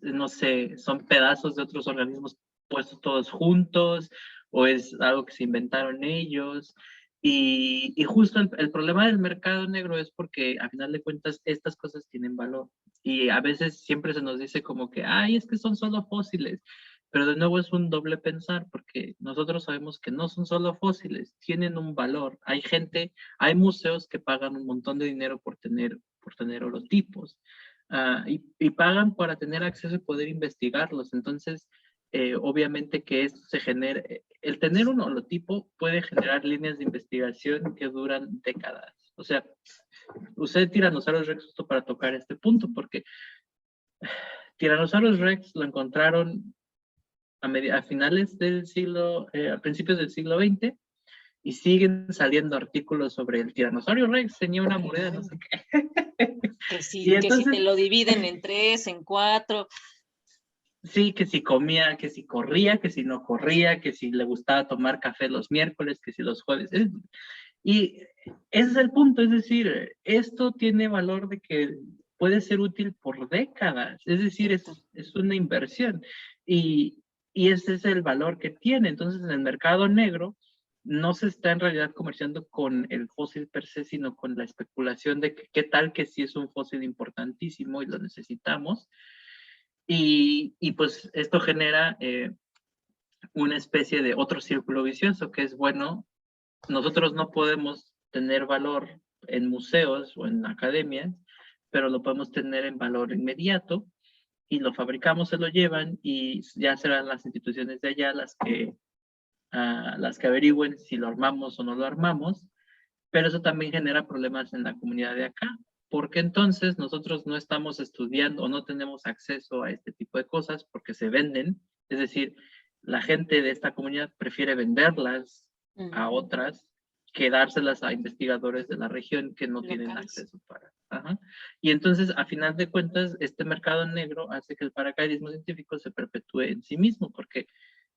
S2: no sé, son pedazos de otros organismos puestos todos juntos, o es algo que se inventaron ellos. Y justo el problema del mercado negro es porque a final de cuentas estas cosas tienen valor. Y a veces siempre se nos dice como que, ay, es que son solo fósiles. Pero de nuevo es un doble pensar, porque nosotros sabemos que no son solo fósiles, tienen un valor. Hay museos que pagan un montón de dinero por tener holotipos. Y pagan para tener acceso y poder investigarlos. Entonces, obviamente que esto se genera, el tener un holotipo puede generar líneas de investigación que duran décadas. O sea, usé Tyrannosaurus Rex justo para tocar este punto, porque Tyrannosaurus Rex lo encontraron a finales del siglo, a principios del siglo XX, y siguen saliendo artículos sobre el tiranosaurio Rex, tenía una mordida, no sé qué. Y
S1: Que si te
S2: entonces,
S1: lo dividen en 3, en 4.
S2: sí, que si comía, que si corría, que si no corría, que si le gustaba tomar café los miércoles, que si los jueves. Y ese es el punto, es decir, esto tiene valor de que puede ser útil por décadas, es decir, es una inversión. Y, y ese es el valor que tiene. Entonces, en el mercado negro no se está en realidad comerciando con el fósil per se, sino con la especulación de que qué tal que sí es un fósil importantísimo y lo necesitamos. Y pues esto genera una especie de otro círculo vicioso, que es, bueno, nosotros no podemos tener valor en museos o en academias, pero lo podemos tener en valor inmediato y lo fabricamos, se lo llevan y ya serán las instituciones de allá las que averigüen si lo armamos o no lo armamos, pero eso también genera problemas en la comunidad de acá, porque entonces nosotros no estamos estudiando o no tenemos acceso a este tipo de cosas porque se venden, es decir, la gente de esta comunidad prefiere venderlas a otras que dárselas a investigadores de la región que no tienen
S1: Locales.
S2: acceso para. Ajá. Y entonces, a final de cuentas, este mercado negro hace que el paracaidismo científico se perpetúe en sí mismo, porque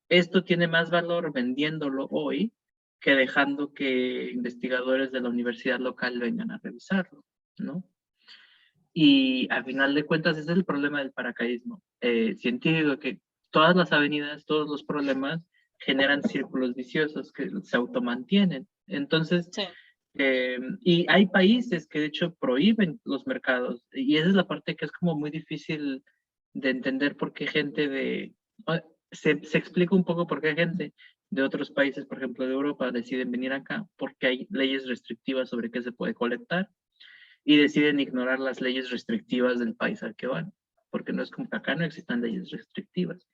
S2: esto tiene más valor vendiéndolo hoy que dejando que investigadores de la universidad local vengan a revisarlo, ¿no? Y al final de cuentas ese es el problema del paracaidismo científico, que todas las avenidas, todos los problemas generan círculos viciosos que se automantienen. Entonces,
S1: Sí.
S2: y hay países que de hecho prohíben los mercados, y esa es la parte que es como muy difícil de entender por qué gente se explica un poco por qué gente de otros países, por ejemplo de Europa, deciden venir acá, porque hay leyes restrictivas sobre qué se puede colectar, y deciden ignorar las leyes restrictivas del país al que van, porque no es como que acá no existan leyes restrictivas.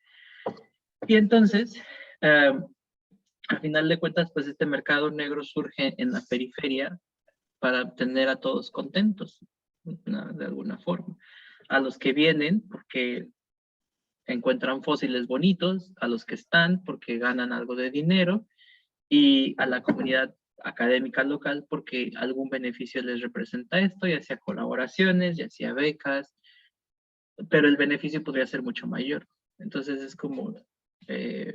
S2: Y entonces, a final de cuentas, pues este mercado negro surge en la periferia para tener a todos contentos, ¿no? De alguna forma. A los que vienen porque encuentran fósiles bonitos, a los que están porque ganan algo de dinero, y a la comunidad académica local porque algún beneficio les representa esto, ya sea colaboraciones, ya sea becas, pero el beneficio podría ser mucho mayor. Entonces es como,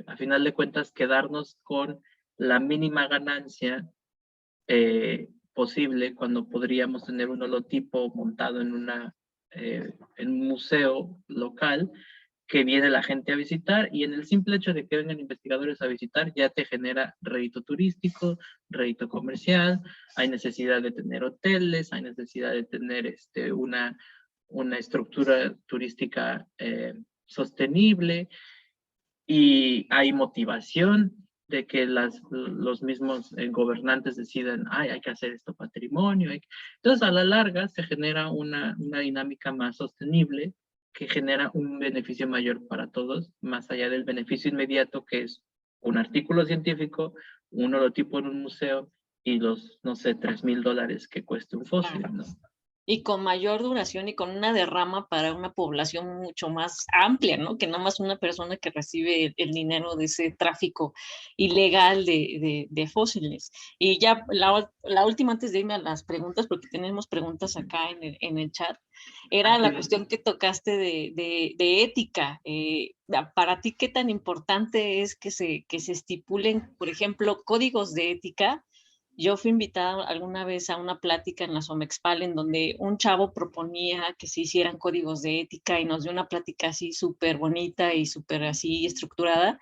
S2: a final de cuentas, quedarnos con la mínima ganancia posible cuando podríamos tener un holotipo montado en un museo local que viene la gente a visitar, y en el simple hecho de que vengan investigadores a visitar ya te genera rédito turístico, rédito comercial, hay necesidad de tener hoteles, hay necesidad de tener una estructura turística sostenible, y hay motivación de que los mismos gobernantes decidan, ay, hay que hacer esto patrimonio. Entonces, a la larga se genera una dinámica más sostenible que genera un beneficio mayor para todos, más allá del beneficio inmediato que es un artículo científico, un holotipo en un museo y los, no sé, $3,000 que cuesta un fósil,
S1: Claro.
S2: ¿no?
S1: Y con mayor duración y con una derrama para una población mucho más amplia, ¿no? Que nada más una persona que recibe el dinero de ese tráfico ilegal de fósiles. Y ya la última antes de irme a las preguntas, porque tenemos preguntas acá en el chat, era
S2: Qué
S1: la
S2: bien.
S1: cuestión que tocaste de ética. Para ti, ¿qué tan importante es que se estipulen, por ejemplo, códigos de ética? Yo fui invitada alguna vez a una plática en la Somexpal en donde un chavo proponía que se hicieran códigos de ética y nos dio una plática así súper bonita y súper así estructurada.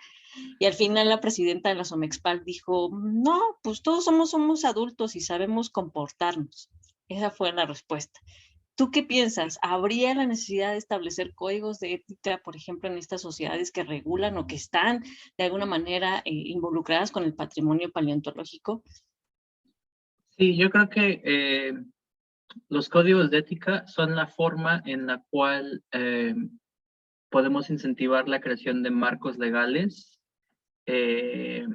S1: Y al final la presidenta de la Somexpal dijo, no, pues todos somos adultos y sabemos comportarnos. Esa fue la respuesta. ¿Tú qué piensas? ¿Habría la necesidad de establecer códigos de ética, por ejemplo, en estas sociedades que regulan o que están de alguna manera involucradas con el patrimonio paleontológico?
S2: Sí, yo creo que los códigos de ética son la forma en la cual podemos incentivar la creación de marcos legales eh,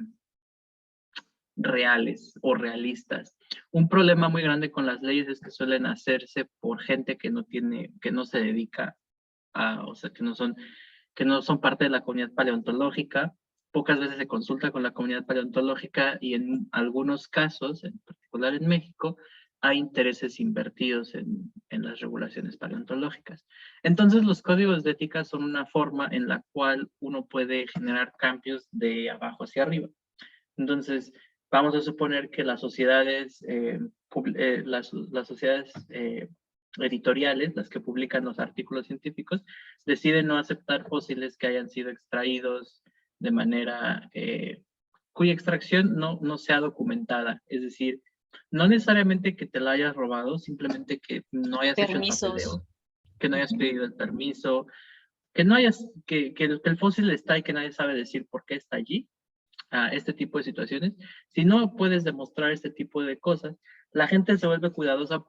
S2: reales o realistas. Un problema muy grande con las leyes es que suelen hacerse por gente que no se dedica a, o sea, que no son parte de la comunidad paleontológica. Pocas veces se consulta con la comunidad paleontológica y en algunos casos, en particular en México, hay intereses invertidos en las regulaciones paleontológicas. Entonces, los códigos de ética son una forma en la cual uno puede generar cambios de abajo hacia arriba. Entonces, vamos a suponer que las sociedades, las sociedades editoriales, las que publican los artículos científicos, deciden no aceptar fósiles que hayan sido extraídos de manera cuya extracción no sea documentada. Es decir, no necesariamente que te la hayas robado, simplemente que no hayas hecho el
S1: Permisos.
S2: papeleo, que no hayas pedido el permiso, que no hayas, que el fósil está y que nadie sabe decir por qué está allí, a este tipo de situaciones. Si no puedes demostrar este tipo de cosas, la gente se vuelve cuidadosa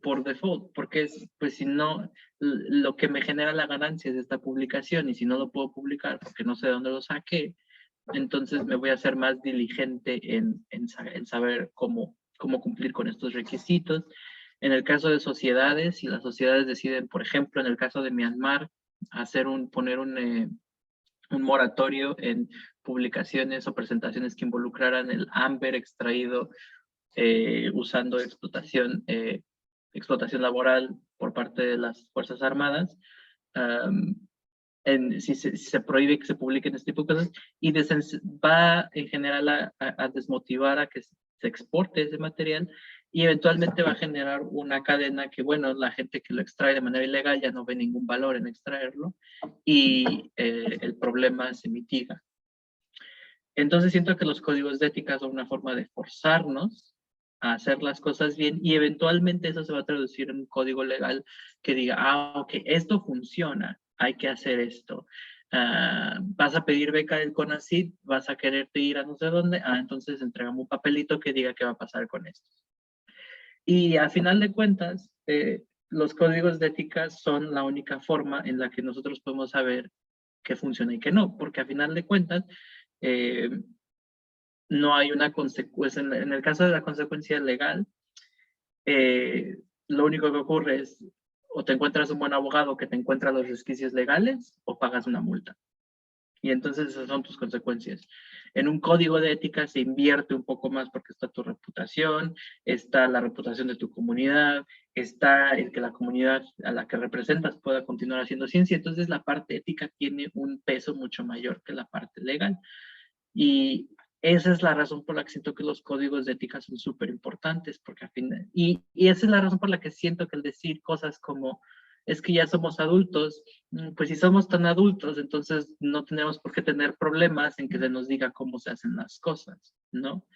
S2: por default, porque es, pues si no, lo que me genera la ganancia es esta publicación y si no lo puedo publicar porque no sé de dónde lo saqué, entonces me voy a ser más diligente en saber cómo cumplir con estos requisitos. En el caso de sociedades, si las sociedades deciden, por ejemplo, en el caso de Myanmar, poner un moratorio en publicaciones o presentaciones que involucraran el ámbar extraído usando explotación laboral por parte de las Fuerzas Armadas. Si se prohíbe que se publiquen este tipo de cosas y va en general a desmotivar a que se exporte ese material y eventualmente va a generar una cadena que, bueno, la gente que lo extrae de manera ilegal ya no ve ningún valor en extraerlo y el problema se mitiga. Entonces siento que los códigos de ética son una forma de forzarnos a hacer las cosas bien y eventualmente eso se va a traducir en un código legal que diga, ok, esto funciona, hay que hacer esto. Vas a pedir beca del CONACYT, vas a quererte ir a no sé dónde, entonces entregamos un papelito que diga qué va a pasar con esto. Y a final de cuentas, los códigos de ética son la única forma en la que nosotros podemos saber qué funciona y qué no, porque a final de cuentas, no hay una consecuencia, en el caso de la consecuencia legal, lo único que ocurre es o te encuentras un buen abogado que te encuentra los resquicios legales o pagas una multa. Y entonces esas son tus consecuencias. En un código de ética se invierte un poco más porque está tu reputación, está la reputación de tu comunidad, está el que la comunidad a la que representas pueda continuar haciendo ciencia. Entonces la parte ética tiene un peso mucho mayor que la parte legal. Y esa es la razón por la que siento que los códigos de ética son súper importantes, porque al final, y esa es la razón por la que siento que el decir cosas como, es que ya somos adultos, pues si somos tan adultos, entonces no tenemos por qué tener problemas en que se nos diga cómo se hacen las cosas, ¿no?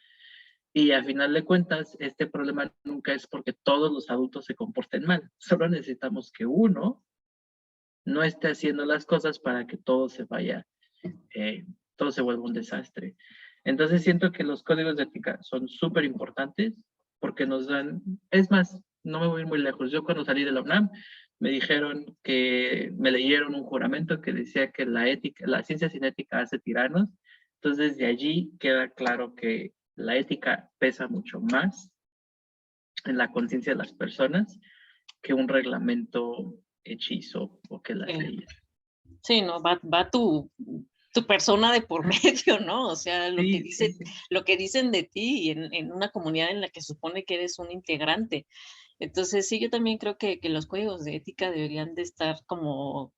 S2: Y al final de cuentas, este problema nunca es porque todos los adultos se comporten mal, solo necesitamos que uno no esté haciendo las cosas para que todo se vaya, todo se vuelva un desastre. Entonces siento que los códigos de ética son súper importantes porque nos dan, es más, no me voy a ir muy lejos. Yo cuando salí de la UNAM me dijeron que me leyeron un juramento que decía que la ciencia sin ética hace tiranos. Entonces de allí queda claro que la ética pesa mucho más en la conciencia de las personas que un reglamento hechizo o que las
S1: Sí.
S2: leyes.
S1: Sí, no, va tu persona de por medio, ¿no? O sea, lo que
S2: Sí, sí.
S1: lo que dicen de ti en una comunidad en la que supone que eres un integrante. Entonces, sí, yo también creo que los códigos de ética deberían de estar como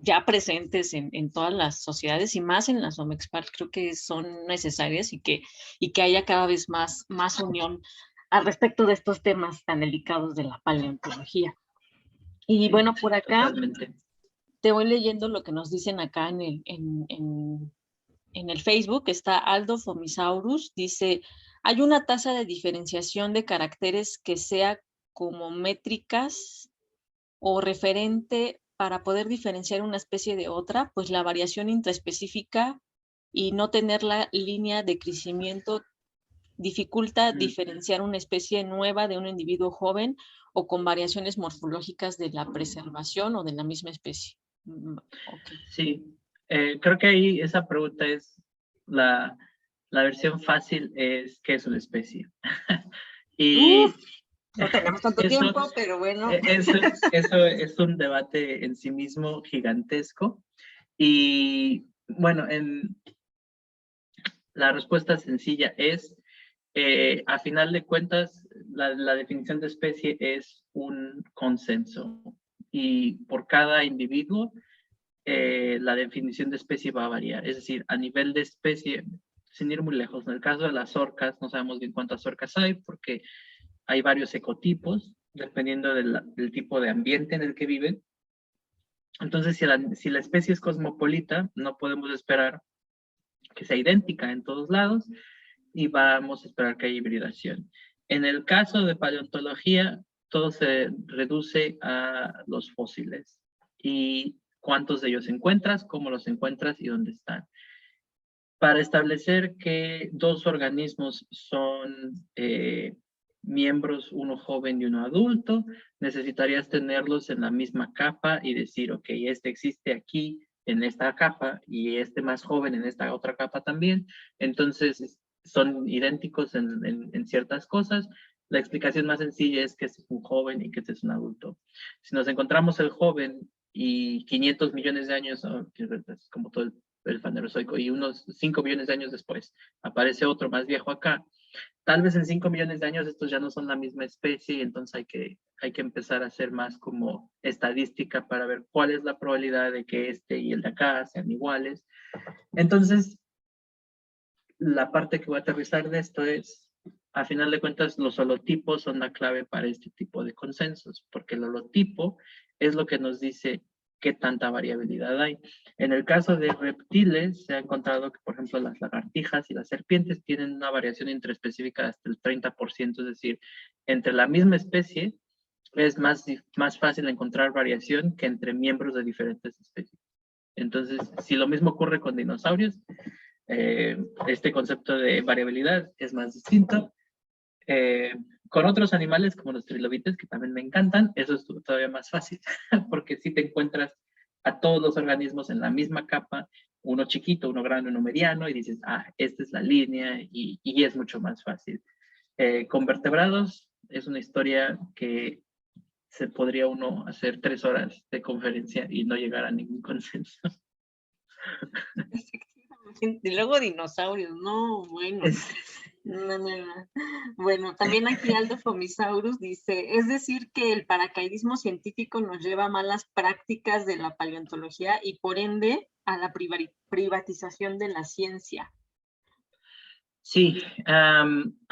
S1: ya presentes en todas las sociedades y más en las OMEXPAR, creo que son necesarias y que haya cada vez más unión al respecto de estos temas tan delicados de la paleontología. Y
S2: Sí,
S1: bueno, por acá
S2: totalmente.
S1: te voy leyendo lo que nos dicen acá en el Facebook. Está Aldo Fomisaurus, dice, hay una tasa de diferenciación de caracteres que sea como métricas o referente para poder diferenciar una especie de otra, pues la variación intraespecífica y no tener la línea de crecimiento dificulta
S2: Mm.
S1: diferenciar una especie nueva de un individuo joven o con variaciones morfológicas de la preservación o de la misma especie. Okay.
S2: Sí, creo que ahí esa pregunta es la versión fácil es ¿qué es una especie? Y
S1: No tenemos tanto
S2: eso,
S1: tiempo, pero bueno.
S2: eso es un debate en sí mismo gigantesco. Y bueno, la respuesta sencilla es, a final de cuentas, la definición de especie es un consenso. Y por cada individuo, la definición de especie va a variar. Es decir, a nivel de especie, sin ir muy lejos, en el caso de las orcas, no sabemos bien cuántas orcas hay porque hay varios ecotipos, dependiendo del tipo de ambiente en el que viven. Entonces, si la especie es cosmopolita, no podemos esperar que sea idéntica en todos lados y vamos a esperar que haya hibridación. En el caso de paleontología, todo se reduce a los fósiles y cuántos de ellos encuentras, cómo los encuentras y dónde están. Para establecer que dos organismos son miembros, uno joven y uno adulto, necesitarías tenerlos en la misma capa y decir, ok, este existe aquí en esta capa y este más joven en esta otra capa también. Entonces, son idénticos en ciertas cosas. La explicación más sencilla es que este es un joven y que este es un adulto. Si nos encontramos el joven y 500 millones de años, como todo el fanerozoico, y unos 5 millones de años después aparece otro más viejo acá, tal vez en 5 millones de años estos ya no son la misma especie y entonces hay que empezar a hacer más como estadística para ver cuál es la probabilidad de que este y el de acá sean iguales. Entonces, la parte que voy a aterrizar de esto es, a final de cuentas, los holotipos son la clave para este tipo de consensos, porque el holotipo es lo que nos dice qué tanta variabilidad hay. En el caso de reptiles, se ha encontrado que, por ejemplo, las lagartijas y las serpientes tienen una variación intraespecífica de hasta el 30%, es decir, entre la misma especie es más fácil encontrar variación que entre miembros de diferentes especies. Entonces, si lo mismo ocurre con dinosaurios, este concepto de variabilidad es más distinto. Con otros animales como los trilobites, que también me encantan, eso es todavía más fácil, porque si te encuentras a todos los organismos en la misma capa, uno chiquito, uno grande, uno mediano, y dices, ah, esta es la línea, y es mucho más fácil. Con vertebrados es una historia que se podría uno hacer 3 horas de conferencia y no llegar a ningún consenso.
S1: Y luego dinosaurios, no, bueno. No, no, no. Bueno, también aquí Aldo Fomisaurus dice, es decir que el paracaidismo científico nos lleva a malas prácticas de la paleontología y por ende a la privatización de la ciencia.
S2: Sí, a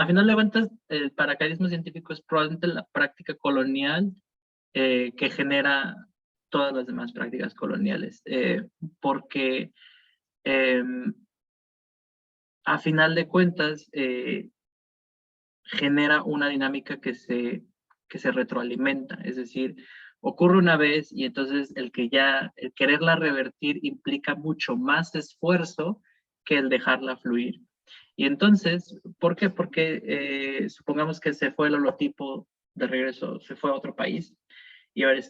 S2: final de cuentas, el paracaidismo científico es probablemente la práctica colonial que genera todas las demás prácticas coloniales, porque a final de cuentas genera una dinámica que se retroalimenta, es decir, ocurre una vez y entonces el quererla revertir implica mucho más esfuerzo que el dejarla fluir. Y entonces, ¿por qué? Porque supongamos que se fue el holotipo de regreso, se fue a otro país y ahora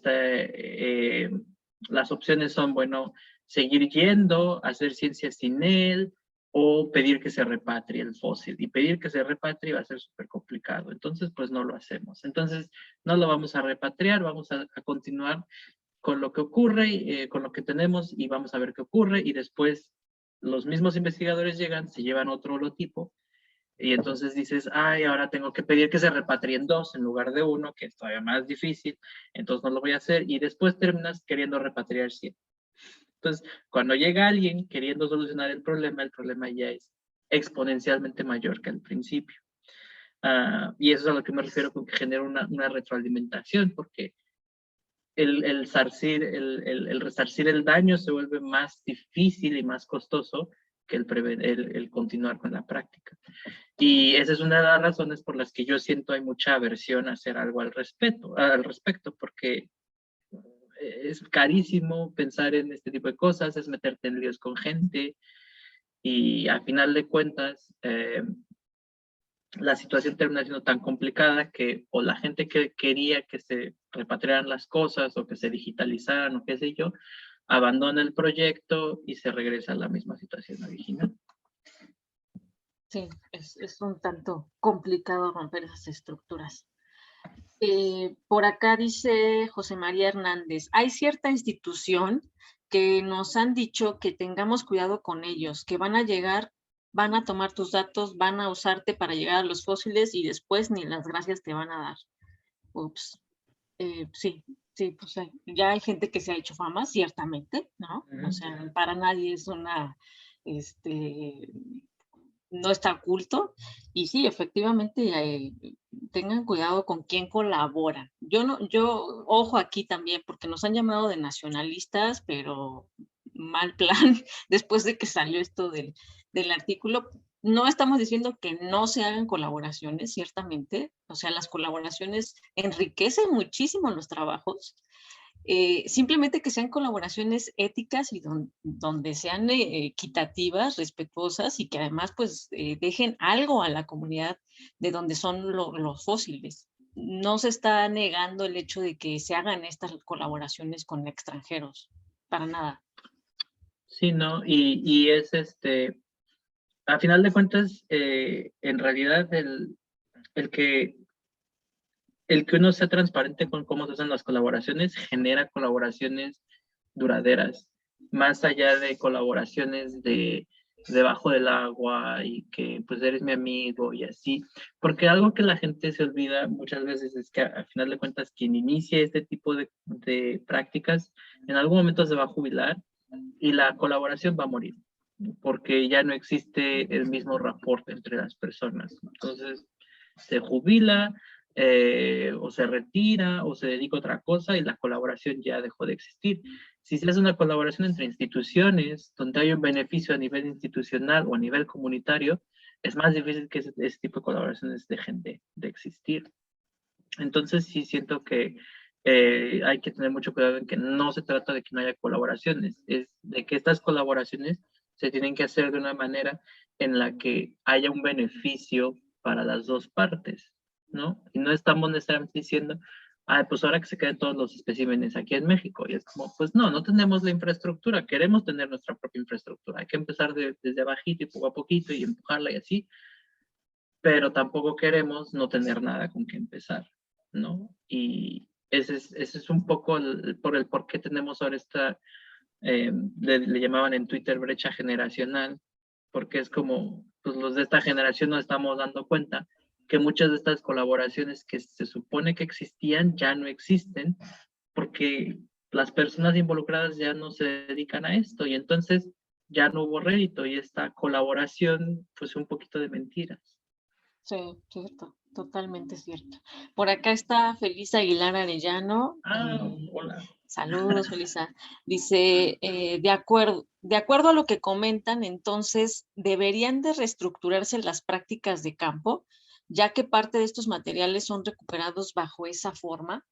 S2: las opciones son, bueno, seguir yendo, hacer ciencia sin él, o pedir que se repatrie el fósil. Y pedir que se repatrie va a ser súper complicado. Entonces, pues no lo hacemos. Entonces, no lo vamos a repatriar, vamos a continuar con lo que ocurre, con lo que tenemos y vamos a ver qué ocurre. Y después los mismos investigadores llegan, se llevan otro holotipo y entonces dices, ay, ahora tengo que pedir que se repatrien 2 en lugar de 1, que es todavía más difícil, entonces no lo voy a hacer y después terminas queriendo repatriar 100. Entonces, cuando llega alguien queriendo solucionar el problema ya es exponencialmente mayor que al principio. Y eso es a lo que me refiero con que genera una retroalimentación, porque el resarcir el daño se vuelve más difícil y más costoso que el continuar con la práctica. Y esa es una de las razones por las que yo siento hay mucha aversión a hacer algo al respecto, porque es carísimo pensar en este tipo de cosas, es meterte en líos con gente y al final de cuentas la situación termina siendo tan complicada que o la gente que quería que se repatriaran las cosas o que se digitalizaran o qué sé yo, abandona el proyecto y se regresa a la misma situación original.
S1: Sí, es un tanto complicado romper esas estructuras. Por acá dice José María Hernández, hay cierta institución que nos han dicho que tengamos cuidado con ellos, que van a llegar, van a tomar tus datos, van a usarte para llegar a los fósiles y después ni las gracias te van a dar. Ups. Sí, sí, pues ya hay gente que se ha hecho fama, ciertamente, ¿no? O sea, para nadie es una, no está oculto. Y sí, efectivamente, tengan cuidado con quién colaboran. Ojo aquí también, porque nos han llamado de nacionalistas, pero mal plan, después de que salió esto del artículo. No estamos diciendo que no se hagan colaboraciones, ciertamente. O sea, las colaboraciones enriquecen muchísimo los trabajos. Simplemente que sean colaboraciones éticas y donde sean equitativas, respetuosas y que además pues dejen algo a la comunidad de donde son los fósiles. No se está negando el hecho de que se hagan estas colaboraciones con extranjeros, para nada.
S2: Sí, ¿no? Y es a final de cuentas, en realidad el que uno sea transparente con cómo se hacen las colaboraciones genera colaboraciones duraderas, más allá de colaboraciones de debajo del agua y que pues eres mi amigo y así, porque algo que la gente se olvida muchas veces es que al final de cuentas quien inicie este tipo de prácticas en algún momento se va a jubilar y la colaboración va a morir, porque ya no existe el mismo rapport entre las personas. Entonces, se jubila o se retira o se dedica a otra cosa y la colaboración ya dejó de existir. Si se hace una colaboración entre instituciones donde hay un beneficio a nivel institucional o a nivel comunitario, es más difícil que ese tipo de colaboraciones dejen de existir. Entonces sí siento que hay que tener mucho cuidado en que no se trata de que no haya colaboraciones, es de que estas colaboraciones se tienen que hacer de una manera en la que haya un beneficio para las dos partes, ¿no? Y no estamos necesariamente diciendo, ah, pues ahora que se queden todos los especímenes aquí en México. Y es como, pues no, no tenemos la infraestructura, queremos tener nuestra propia infraestructura. Hay que empezar desde abajito y poco a poquito y empujarla y así, pero tampoco queremos no tener nada con que empezar, ¿no? Y ese es un poco por qué tenemos ahora esta, le llamaban en Twitter brecha generacional, porque es como, pues los de esta generación nos estamos dando cuenta que muchas de estas colaboraciones que se supone que existían ya no existen, porque las personas involucradas ya no se dedican a esto, y entonces ya no hubo rédito, y esta colaboración, pues un poquito de mentiras.
S1: Sí, cierto, totalmente cierto. Por acá está Felisa Aguilar Arellano.
S2: Hola.
S1: Saludos, Felisa. Dice, de acuerdo a lo que comentan, entonces, ¿deberían de reestructurarse las prácticas de campo, ya que parte de estos materiales son recuperados bajo esa forma?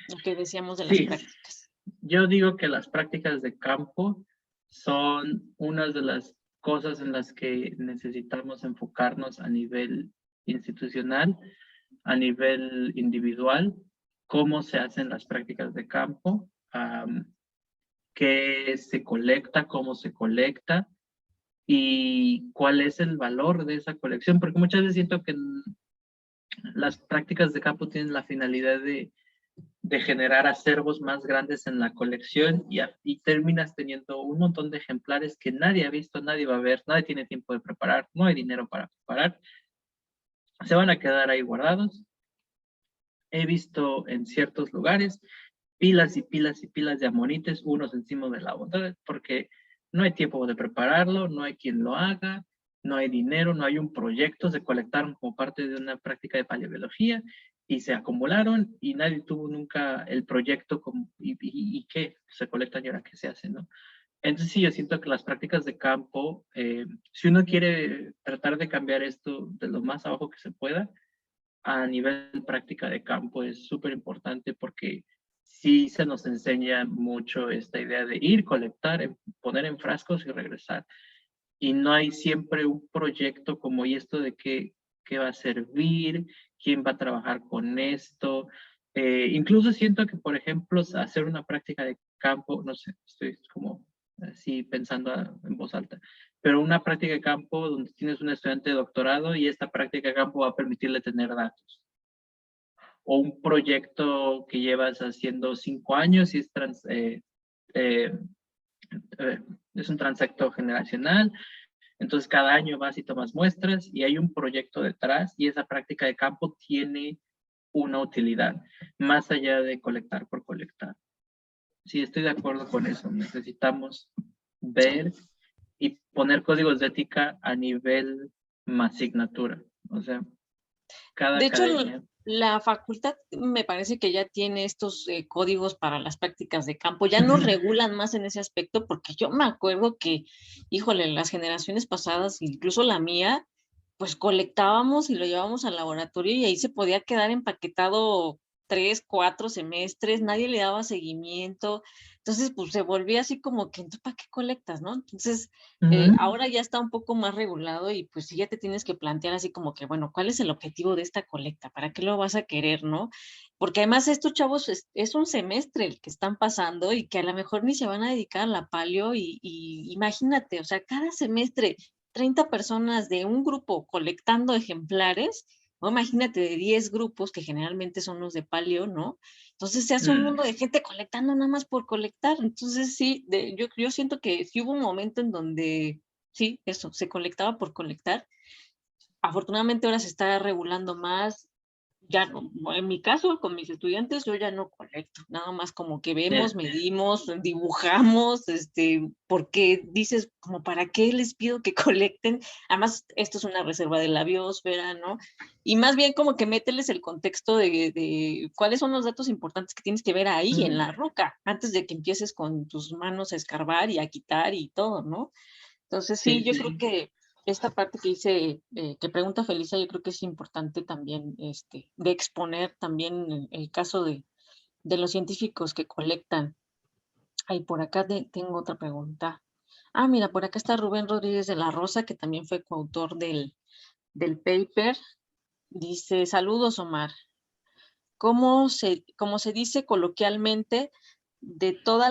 S1: Lo que decíamos de las
S2: Sí,
S1: prácticas.
S2: yo digo que las prácticas de campo son una de las cosas en las que necesitamos enfocarnos a nivel institucional, a nivel individual, cómo se hacen las prácticas de campo, qué se colecta, cómo se colecta, y cuál es el valor de esa colección, porque muchas veces siento que las prácticas de campo tienen la finalidad de generar acervos más grandes en la colección y terminas teniendo un montón de ejemplares que nadie ha visto, nadie va a ver, nadie tiene tiempo de preparar, no hay dinero para preparar, se van a quedar ahí guardados. He visto en ciertos lugares pilas y pilas y pilas de amonites, unos encima de la otra, porque no hay tiempo de prepararlo, no hay quien lo haga, no hay dinero, no hay un proyecto, se colectaron como parte de una práctica de paleobiología y se acumularon y nadie tuvo nunca el proyecto como, y qué se colectan y ahora qué se hace, ¿no? Entonces sí, yo siento que las prácticas de campo, si uno quiere tratar de cambiar esto de lo más abajo que se pueda, a nivel práctica de campo es súper importante porque sí se nos enseña mucho esta idea de ir, colectar, poner en frascos y regresar. Y no hay siempre un proyecto como y esto de qué va a servir, quién va a trabajar con esto. Incluso siento que, por ejemplo, hacer una práctica de campo, no sé, estoy como así pensando en voz alta, pero una práctica de campo donde tienes un estudiante de doctorado y esta práctica de campo va a permitirle tener datos o un proyecto que llevas haciendo 5 años y eh, eh, es un transecto generacional, entonces cada año vas y tomas muestras y hay un proyecto detrás y esa práctica de campo tiene una utilidad, más allá de colectar por colectar. Sí, estoy de acuerdo con eso. Necesitamos ver y poner códigos de ética a nivel más asignatura. O sea, cada
S1: De hecho,
S2: academia.
S1: la facultad me parece que ya tiene estos códigos para las prácticas de campo, ya nos regulan más en ese aspecto, porque yo me acuerdo que, híjole, las generaciones pasadas, incluso la mía, pues colectábamos y lo llevábamos al laboratorio y ahí se podía quedar empaquetado 3, 4 semestres, nadie le daba seguimiento, entonces pues se volvía así como que, ¿tú para qué colectas, no? Entonces, ahora ya está un poco más regulado y pues sí ya te tienes que plantear así como que, bueno, ¿cuál es el objetivo de esta colecta? ¿Para qué lo vas a querer, no? Porque además estos chavos es un semestre el que están pasando y que a lo mejor ni se van a dedicar a la paleo y imagínate, o sea, cada semestre 30 personas de un grupo colectando ejemplares, o imagínate de 10 grupos que generalmente son los de paleo, ¿no? Entonces se hace un mundo de gente colectando nada más por colectar. Entonces sí, yo siento que sí hubo un momento en donde, sí, eso, se colectaba por colectar. Afortunadamente ahora se está regulando más. Ya no, en mi caso, con mis estudiantes, yo ya no colecto, nada más como que vemos, medimos, dibujamos, porque dices, como, ¿para qué les pido que colecten? Además, esto es una reserva de la biosfera, ¿no? Y más bien como que mételes el contexto de cuáles son los datos importantes que tienes que ver ahí en la roca, antes de que empieces con tus manos a escarbar y a quitar y todo, ¿no? Entonces, sí,
S2: Sí,
S1: yo creo
S2: sí.
S1: que esta parte que dice, que pregunta Felisa, yo creo que es importante también, de exponer también el caso de los científicos que colectan. Ay, por acá tengo otra pregunta. Ah, mira, por acá está Rubén Rodríguez de la Rosa, que también fue coautor del paper. Dice, saludos, Omar. Como se dice coloquialmente, de toda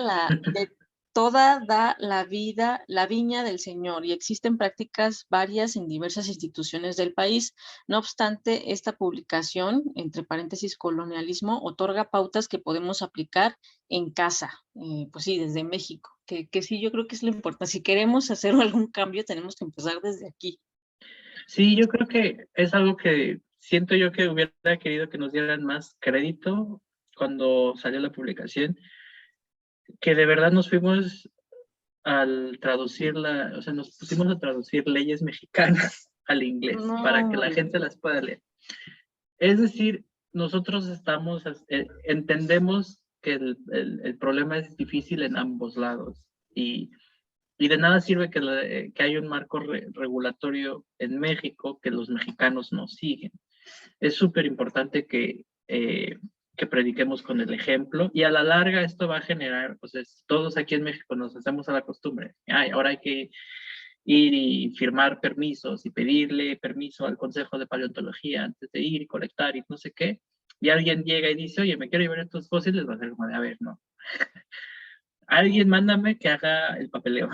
S1: da la vida, la viña del Señor, y existen prácticas varias en diversas instituciones del país. No obstante, esta publicación, entre paréntesis, colonialismo, otorga pautas que podemos aplicar en casa, pues sí, desde México, que sí, yo creo que es lo importante. Si queremos hacer algún cambio, tenemos que empezar desde aquí.
S2: Sí, yo creo que es algo que siento yo que hubiera querido que nos dieran más crédito cuando salió la publicación, que de verdad nos fuimos al traducirla, o sea, nos pusimos a traducir leyes mexicanas al inglés
S1: No,
S2: para que la
S1: hombre.
S2: gente las pueda leer. Es decir, nosotros entendemos que el problema es difícil en ambos lados y de nada sirve que haya un marco regulatorio en México que los mexicanos no siguen. Es súper importante que prediquemos con el ejemplo y a la larga esto va a generar, pues todos aquí en México nos hacemos a la costumbre. Ay, ahora hay que ir y firmar permisos y pedirle permiso al Consejo de Paleontología antes de ir y colectar y no sé qué. Y alguien llega y dice, oye, me quiero llevar estos fósiles, va a ser como de, a ver, no. Alguien mándame que haga el papeleo.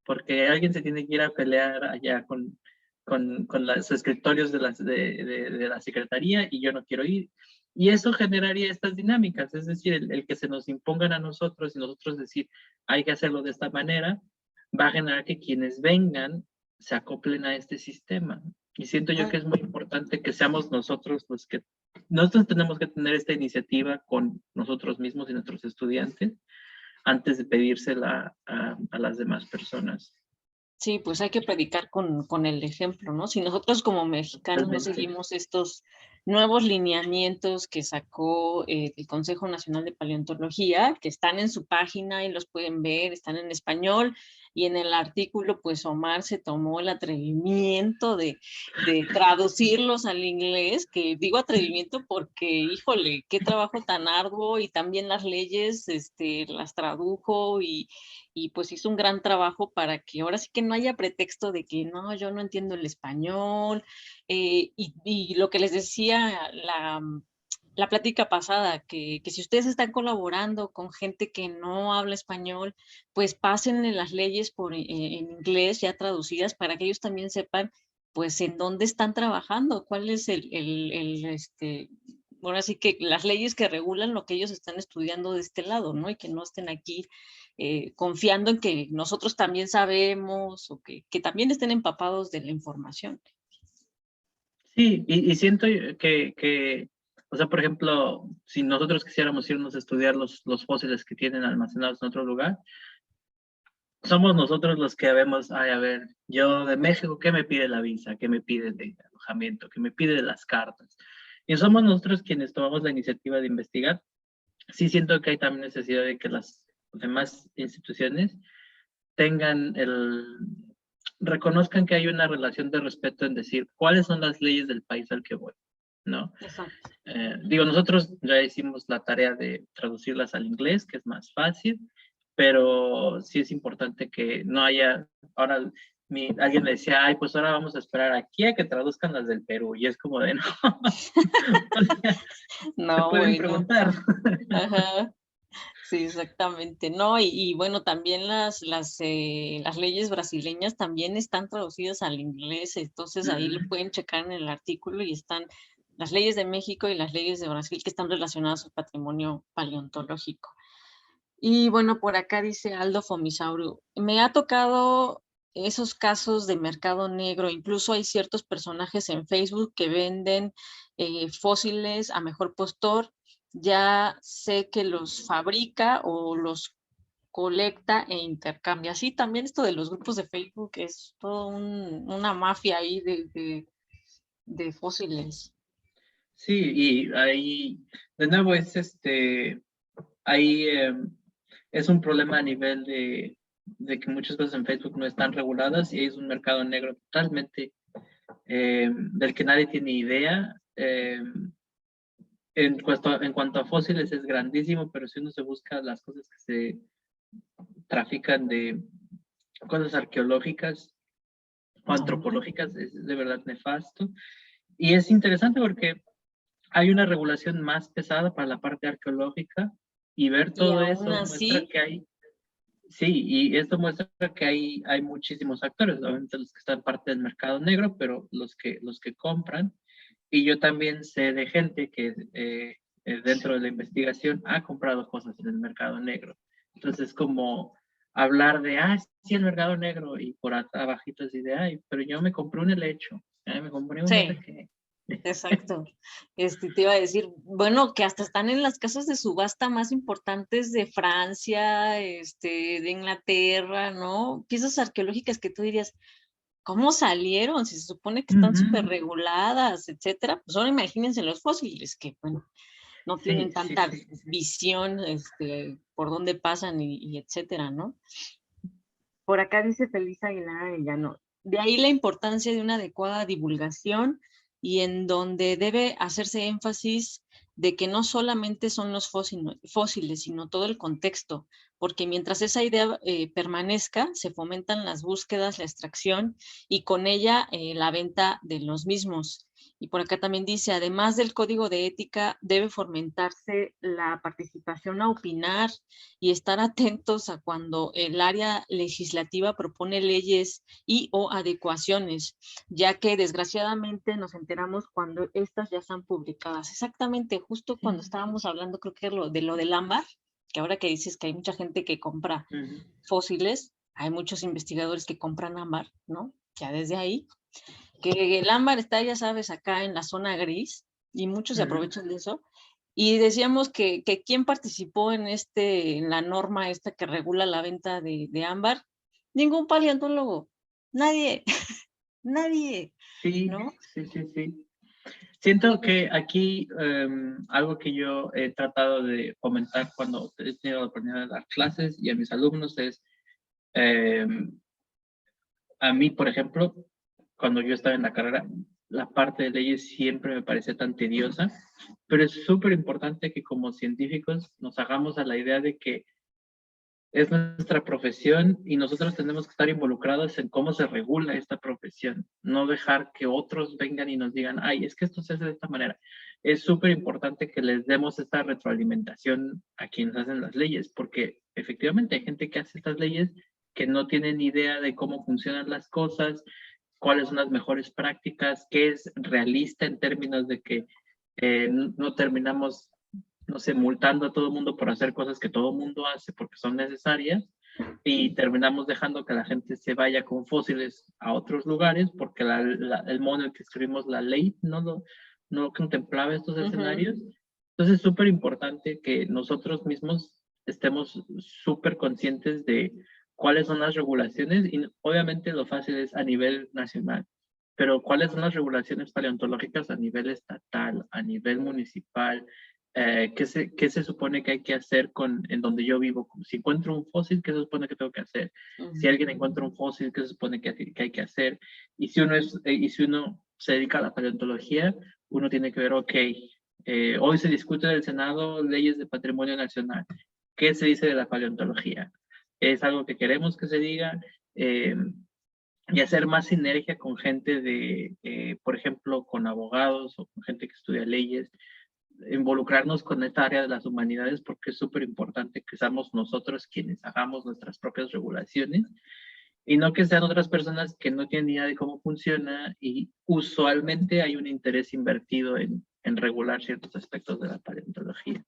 S2: porque alguien se tiene que ir a pelear allá con los escritorios de la secretaría y yo no quiero ir. Y eso generaría estas dinámicas, es decir, el que se nos impongan a nosotros y nosotros decir, hay que hacerlo de esta manera, va a generar que quienes vengan se acoplen a este sistema. Y siento yo que es muy importante que seamos nosotros los que, nosotros tenemos que tener esta iniciativa con nosotros mismos y nuestros estudiantes antes de pedírsela a las demás personas.
S1: Sí, pues hay que predicar con el ejemplo, ¿no? Si nosotros como mexicanos no
S2: Realmente.
S1: seguimos estos nuevos lineamientos que sacó el Consejo Nacional de Paleontología, que están en su página y los pueden ver, están en español, y en el artículo, pues Omar se tomó el atrevimiento de traducirlos al inglés, que digo atrevimiento porque, híjole, qué trabajo tan arduo, y también las leyes, las tradujo y pues hizo un gran trabajo para que ahora sí que no haya pretexto de que no, yo no entiendo el español. Y lo que les decía la plática pasada, que si ustedes están colaborando con gente que no habla español, pues pasen las leyes en inglés ya traducidas para que ellos también sepan pues en dónde están trabajando, cuál es bueno, así que las leyes que regulan lo que ellos están estudiando de este lado, ¿no? Y que no estén aquí confiando en que nosotros también sabemos o que también estén empapados de la información.
S2: Sí, y siento o sea, por ejemplo, si nosotros quisiéramos irnos a estudiar los fósiles que tienen almacenados en otro lugar, somos nosotros los que vemos, ay, a ver, yo de México, ¿qué me pide la visa? ¿Qué me pide de alojamiento? ¿Qué me pide de las cartas? Y somos nosotros quienes tomamos la iniciativa de investigar. Sí siento que hay también necesidad de que las demás instituciones tengan reconozcan que hay una relación de respeto en decir cuáles son las leyes del país al que voy, ¿no?
S1: Exacto.
S2: Digo, nosotros ya hicimos la tarea de traducirlas al inglés, que es más fácil, pero sí es importante que no haya, ahora alguien me decía, ay, pues ahora vamos a esperar aquí a que traduzcan las del Perú, y es como de, no, se
S1: No,
S2: pueden
S1: bueno.
S2: preguntar.
S1: Ajá. Sí, exactamente. No, y bueno, también las leyes brasileñas también están traducidas al inglés, entonces ahí lo pueden checar en el artículo y están las leyes de México y las leyes de Brasil que están relacionadas al patrimonio paleontológico. Y bueno, por acá dice Aldo Fomisauro, me ha tocado esos casos de mercado negro, incluso hay ciertos personajes en Facebook que venden fósiles a mejor postor, ya sé que los fabrica o los colecta e intercambia. Así también esto de los grupos de Facebook es todo una mafia ahí de fósiles.
S2: Sí, y ahí, de nuevo, ahí es un problema a nivel de que muchas cosas en Facebook no están reguladas y es un mercado negro totalmente del que nadie tiene idea. En cuanto a fósiles es grandísimo, pero si uno se busca las cosas que se trafican de cosas arqueológicas o
S1: No,
S2: antropológicas, es de verdad nefasto. Y es interesante porque hay una regulación más pesada para la parte arqueológica y ver
S1: y
S2: todo
S1: aún
S2: eso muestra
S1: así,
S2: que hay, sí, y esto muestra que hay muchísimos actores, obviamente los que están parte del mercado negro, pero los que compran. Y yo también sé de gente que dentro de la investigación ha comprado cosas en el mercado negro. Entonces, como hablar de, sí, el mercado negro, y por abajito así de, ay, pero yo me compré un helecho, me compré un no sé
S1: sí.
S2: qué.
S1: Exacto. Te iba a decir, bueno, que hasta están en las casas de subasta más importantes de Francia, de Inglaterra, ¿no? Piezas arqueológicas que tú dirías, ¿cómo salieron? Si se supone que están súper
S2: Ujú.
S1: reguladas, etcétera. Pues ahora imagínense los fósiles, que bueno, no tienen
S2: Sí, sí,
S1: tanta
S2: sí, sí, sí.
S1: visión, por dónde pasan y etcétera, ¿no? Por acá dice Feliz Aguilar Arellano. De ahí la importancia de una adecuada divulgación y en donde debe hacerse énfasis de que no solamente son los fósiles, sino todo el contexto, porque mientras esa idea permanezca, se fomentan las búsquedas, la extracción y con ella la venta de los mismos. Y por acá también dice, además del código de ética, debe fomentarse la participación a opinar y estar atentos a cuando el área legislativa propone leyes y o adecuaciones, ya que desgraciadamente nos enteramos cuando estas ya están publicadas. Exactamente, justo cuando estábamos hablando, creo que de lo del ámbar, que ahora que dices que hay mucha gente que compra fósiles, hay muchos investigadores que compran ámbar, ¿no? Ya desde ahí que el ámbar está, ya sabes, acá en la zona gris y muchos se aprovechan de eso. Y decíamos que quién participó en la norma esta que regula la venta de ámbar, ningún paleontólogo, nadie, nadie,
S2: Sí,
S1: ¿no?
S2: sí, sí, sí. Siento que aquí algo que yo he tratado de comentar cuando he tenido la oportunidad de dar clases y a mis alumnos es, a mí, por ejemplo, cuando yo estaba en la carrera, la parte de leyes siempre me parecía tan tediosa, pero es súper importante que como científicos nos hagamos a la idea de que es nuestra profesión y nosotros tenemos que estar involucrados en cómo se regula esta profesión, no dejar que otros vengan y nos digan, ay, es que esto se hace de esta manera. Es súper importante que les demos esta retroalimentación a quienes hacen las leyes, porque efectivamente hay gente que hace estas leyes que no tienen idea de cómo funcionan las cosas, cuáles son las mejores prácticas, qué es realista en términos de que no terminamos, no sé, multando a todo el mundo por hacer cosas que todo el mundo hace porque son necesarias y terminamos dejando que la gente se vaya con fósiles a otros lugares porque el modo en el que escribimos la ley no contemplaba estos escenarios. Entonces es súper importante que nosotros mismos estemos súper conscientes de cuáles son las regulaciones y obviamente lo fácil es a nivel nacional, pero cuáles son las regulaciones paleontológicas a nivel estatal, a nivel municipal, qué se supone que hay que hacer en donde yo vivo. Si encuentro un fósil, ¿qué se supone que tengo que hacer? Si alguien encuentra un fósil, ¿qué se supone que hay que hacer? Y si uno se dedica a la paleontología, uno tiene que ver, ok, hoy se discute en el Senado leyes de patrimonio nacional. ¿Qué se dice de la paleontología? ¿Es algo que queremos que se diga? Y hacer más sinergia con gente por ejemplo, con abogados o con gente que estudia leyes, involucrarnos con esta área de las humanidades porque es súper importante que seamos nosotros quienes hagamos nuestras propias regulaciones y no que sean otras personas que no tienen idea de cómo funciona y usualmente hay un interés invertido en regular ciertos aspectos de la paleontología.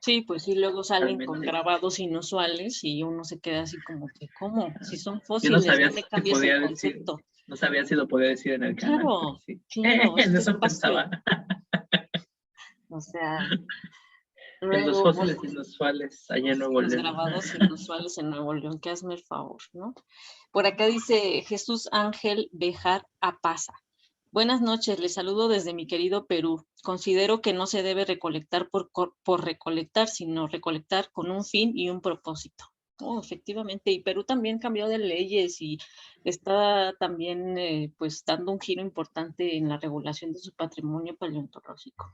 S1: Sí, pues sí, luego salen con
S2: Realmente.
S1: grabados inusuales y uno se queda así como que, ¿cómo? Si son
S2: Yo no
S1: fósiles,
S2: sabía
S1: no me
S2: si
S1: cambies el
S2: podía decir,
S1: concepto.
S2: no sabía si lo podía decir en el canal, pero
S1: Claro,
S2: sí.
S1: claro, es
S2: En
S1: que es
S2: eso
S1: parte.
S2: pensaba.
S1: O sea,
S2: En los
S1: luego,
S2: fósiles inusuales allá en Nuevo
S1: los
S2: León.
S1: grabados inusuales en Nuevo León, que hazme el favor, ¿no? Por acá dice Jesús Ángel Bejar Apaza. Buenas noches, les saludo desde mi querido Perú. Considero que no se debe recolectar por recolectar, sino recolectar con un fin y un propósito. Oh, efectivamente, y Perú también cambió de leyes y está también pues dando un giro importante en la regulación de su patrimonio paleontológico.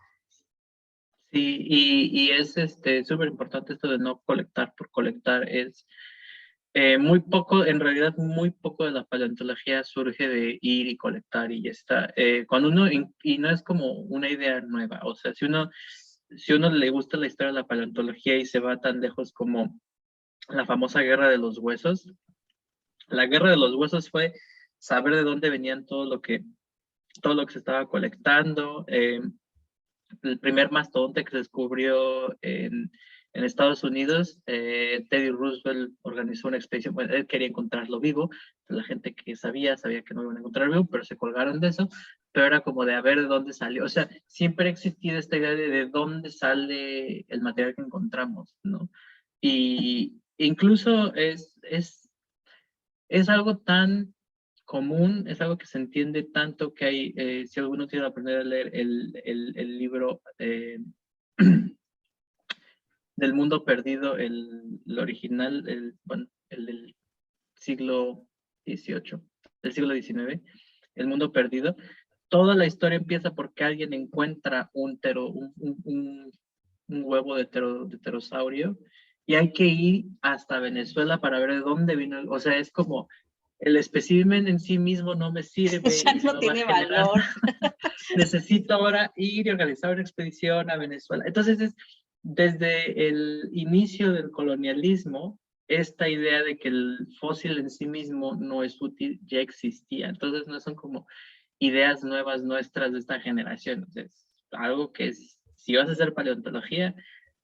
S2: Sí, y es súper importante esto de no colectar por colectar. Es muy poco, en realidad muy poco de la paleontología surge de ir y colectar y ya está. Cuando uno, y no es como una idea nueva, o sea, si uno le gusta la historia de la paleontología y se va tan lejos como la famosa guerra de los huesos, la guerra de los huesos fue saber de dónde venían todo lo que se estaba colectando. El primer mastodonte que se descubrió en Estados Unidos, Teddy Roosevelt organizó una expedición, bueno, él quería encontrarlo vivo, la gente que sabía que no iban a encontrar vivo, pero se colgaron de eso, pero era como de a ver de dónde salió, o sea, siempre ha existido esta idea de dónde sale el material que encontramos, ¿no? Y incluso es algo tan común, es algo que se entiende tanto que hay, si alguno quiere aprender a leer el libro del mundo perdido, el original, bueno, el del siglo XVIII, del siglo XIX, el mundo perdido, toda la historia empieza porque alguien encuentra un huevo de pterosaurio y hay que ir hasta Venezuela para ver de dónde vino, o sea, es como el espécimen en sí mismo no me sirve
S1: Ya
S2: y
S1: no
S2: no va a
S1: tiene
S2: generar.
S1: valor.
S2: Necesito ahora ir y organizar una expedición a Venezuela. Entonces, desde el inicio del colonialismo, esta idea de que el fósil en sí mismo no es útil ya existía. Entonces, no son como ideas nuevas nuestras de esta generación. Es algo que es, si vas a hacer paleontología,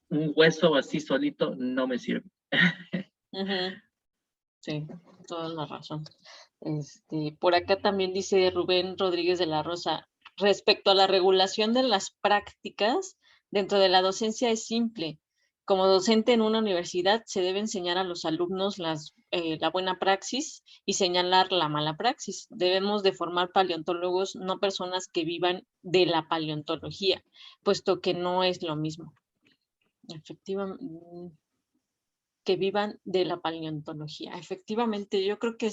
S2: un hueso así solito no me sirve.
S1: Ujú. Sí, toda la razón. Por acá también dice Rubén Rodríguez de la Rosa, respecto a la regulación de las prácticas, dentro de la docencia es simple. Como docente en una universidad se debe enseñar a los alumnos la buena praxis y señalar la mala praxis. Debemos de formar paleontólogos, no personas que vivan de la paleontología, puesto que no es lo mismo. Efectivamente, que vivan de la paleontología. Efectivamente, yo creo que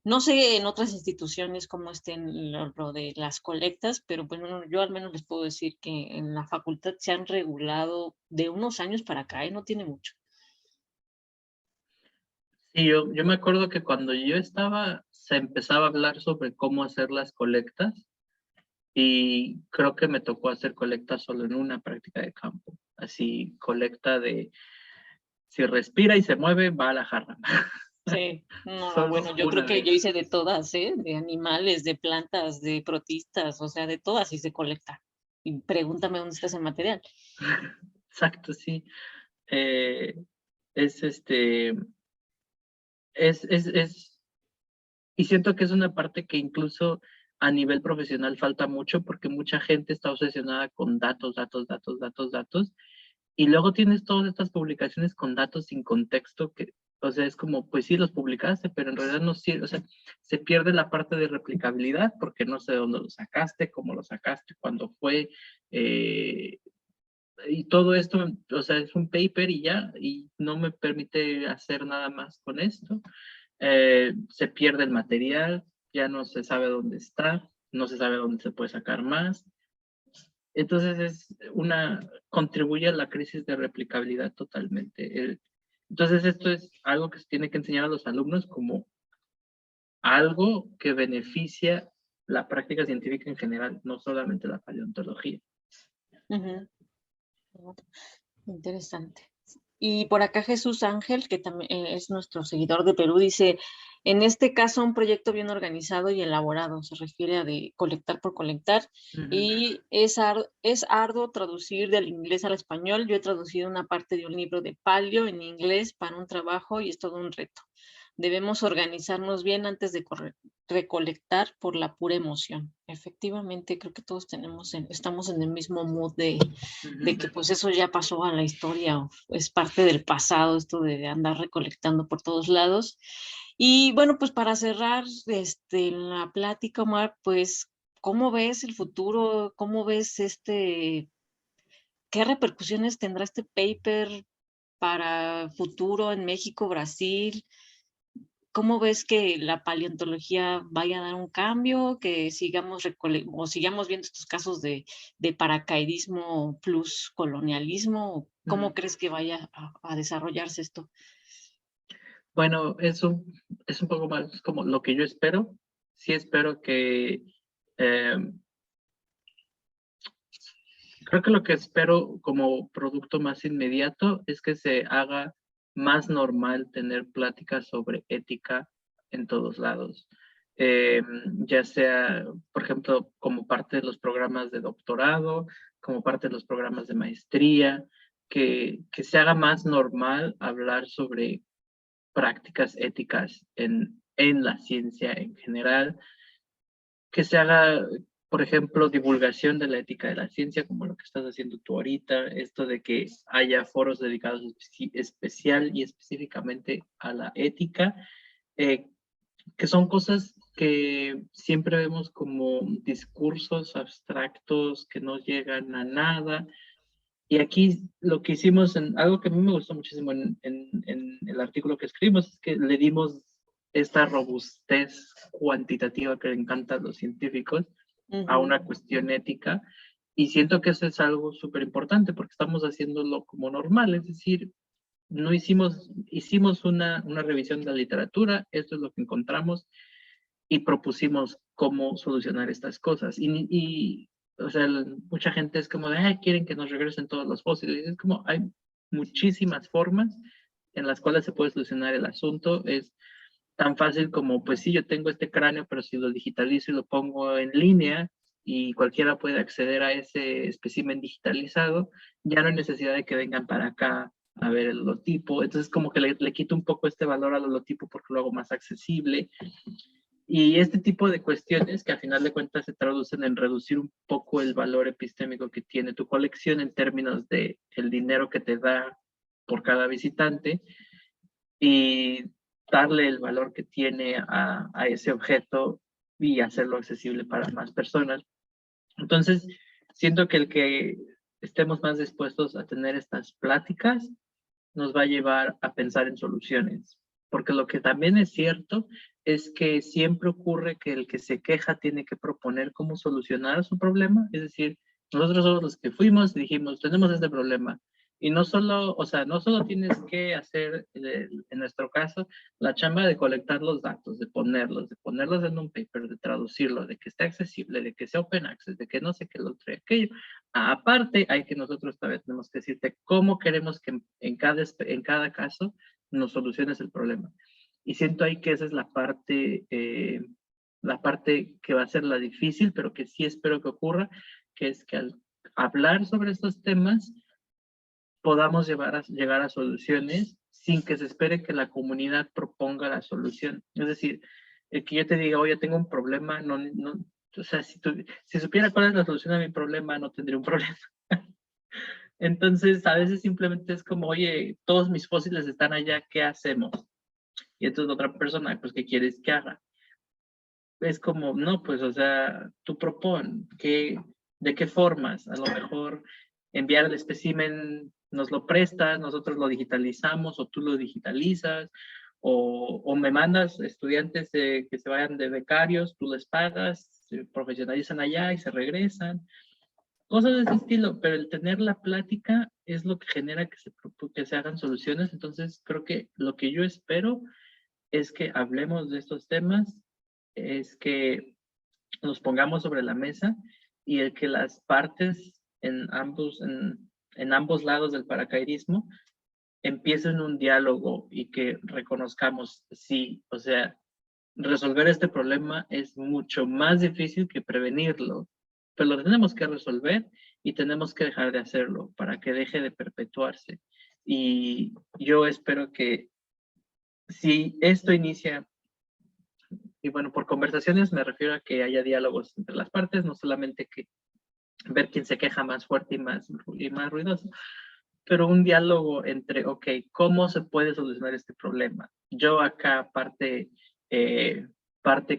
S1: no sé en otras instituciones cómo estén lo de las colectas, pero bueno, yo al menos les puedo decir que en la facultad se han regulado de unos años para acá, y no tiene mucho.
S2: Sí, yo me acuerdo que cuando yo estaba, se empezaba a hablar sobre cómo hacer las colectas y creo que me tocó hacer colectas solo en una práctica de campo. Así, colecta de si respira y se mueve, va a la jarra.
S1: Sí, no,
S2: Solo
S1: bueno, yo creo
S2: una
S1: que yo
S2: vez.
S1: hice de todas, ¿eh? De animales, de plantas, de protistas, o sea, de todas y se colecta. Y pregúntame dónde está ese material.
S2: Exacto, sí. Eh, es es, y siento que es una parte que incluso a nivel profesional falta mucho porque mucha gente está obsesionada con datos, datos, datos, datos, datos. Y luego tienes todas estas publicaciones con datos sin contexto que, o sea, es como, pues sí, los publicaste, pero en realidad no sirve, o sea, se pierde la parte de replicabilidad porque no sé dónde lo sacaste, cómo lo sacaste, cuándo fue, eh, y todo esto, o sea, es un paper y ya, y no me permite hacer nada más con esto. Se pierde el material, ya no se sabe dónde está, no se sabe dónde se puede sacar más. Entonces contribuye a la crisis de replicabilidad totalmente. Entonces esto es algo que se tiene que enseñar a los alumnos como algo que beneficia la práctica científica en general, no solamente la paleontología.
S1: Ujú. Interesante. Y por acá Jesús Ángel, que también es nuestro seguidor de Perú, dice, en este caso un proyecto bien organizado y elaborado, se refiere a de colectar por colectar,
S2: Ujú.
S1: y es arduo traducir del inglés al español. Yo he traducido una parte de un libro de palio en inglés para un trabajo y es todo un reto. Debemos organizarnos bien antes de recolectar por la pura emoción. Efectivamente, creo que todos estamos en el mismo mood de que pues eso ya pasó a la historia, o es parte del pasado, esto de andar recolectando por todos lados. Y bueno, pues para cerrar la plática, Omar, pues, ¿cómo ves el futuro? ¿Cómo ves qué repercusiones tendrá este paper para futuro en México, Brasil? ¿Cómo ves que la paleontología vaya a dar un cambio, que o sigamos viendo estos casos de paracaidismo plus colonialismo? ¿Cómo
S2: Ujú.
S1: crees que vaya a desarrollarse esto?
S2: Bueno, es un poco más como lo que yo espero. Sí espero que eh, creo que lo que espero como producto más inmediato es que se haga más normal tener pláticas sobre ética en todos lados. Eh, ya sea, por ejemplo, como parte de los programas de doctorado, como parte de los programas de maestría, que se haga más normal hablar sobre prácticas éticas en la ciencia en general, que se haga, por ejemplo, divulgación de la ética de la ciencia, como lo que estás haciendo tú ahorita, esto de que haya foros dedicados especial y específicamente a la ética, eh, que son cosas que siempre vemos como discursos abstractos que no llegan a nada. Y aquí lo que hicimos, algo que a mí me gustó muchísimo en el artículo que escribimos, es que le dimos esta robustez cuantitativa que le encanta a los científicos a
S1: Ujú.
S2: una cuestión ética. Y siento que eso es algo súper importante porque estamos haciéndolo como normal, es decir, no hicimos una revisión de la literatura, esto es lo que encontramos y propusimos cómo solucionar estas cosas. O sea, mucha gente es como de, ay, quieren que nos regresen todos los fósiles. Es como, hay muchísimas formas en las cuales se puede solucionar el asunto. Es tan fácil como, pues sí, yo tengo este cráneo, pero si lo digitalizo y lo pongo en línea y cualquiera puede acceder a ese espécimen digitalizado, ya no hay necesidad de que vengan para acá a ver el holotipo. Entonces, como que le quito un poco este valor al holotipo porque lo hago más accesible. Y este tipo de cuestiones que a final de cuentas se traducen en reducir un poco el valor epistémico que tiene tu colección en términos de el dinero que te da por cada visitante y darle el valor que tiene a ese objeto y hacerlo accesible para más personas. Entonces, siento que el que estemos más dispuestos a tener estas pláticas nos va a llevar a pensar en soluciones. Porque lo que también es cierto es que siempre ocurre que el que se queja tiene que proponer cómo solucionar su problema. Es decir, nosotros somos los que fuimos y dijimos, tenemos este problema. Y no solo, o sea, no solo tienes que hacer, en nuestro caso, la chamba de colectar los datos, de ponerlos en un paper, de traducirlo, de que esté accesible, de que sea open access, de que no sé qué, lo otro y aquello. Aparte, hay que nosotros también tenemos que decirte cómo queremos que en cada caso nos soluciones el problema. Y siento ahí que esa es la parte que va a ser la difícil, pero que sí espero que ocurra, que es que al hablar sobre estos temas podamos llegar a soluciones sin que se espere que la comunidad proponga la solución. Es decir, el que yo te diga, oye, tengo un problema, o sea, si supiera cuál es la solución a mi problema, no tendría un problema. Entonces, a veces simplemente es como, oye, todos mis fósiles están allá, ¿qué hacemos? Y entonces otra persona, pues, ¿qué quieres que haga? Es como, no, pues, o sea, tú propon, ¿de qué formas? A lo mejor enviar el espécimen, nos lo prestas, nosotros lo digitalizamos o tú lo digitalizas, o me mandas estudiantes que se vayan de becarios, tú les pagas, se profesionalizan allá y se regresan. Cosas de ese estilo, pero el tener la plática es lo que genera que se hagan soluciones. Entonces, creo que lo que yo espero es que hablemos de estos temas, es que nos pongamos sobre la mesa y el que las partes en ambos lados del paracaidismo empiecen un diálogo y que reconozcamos, sí, o sea, resolver este problema es mucho más difícil que prevenirlo, pero lo tenemos que resolver y tenemos que dejar de hacerlo para que deje de perpetuarse. Y yo espero que si esto inicia, y bueno, por conversaciones me refiero a que haya diálogos entre las partes, no solamente que ver quién se queja más fuerte y más ruidoso, pero un diálogo entre, ok, ¿cómo se puede solucionar este problema? Yo acá parte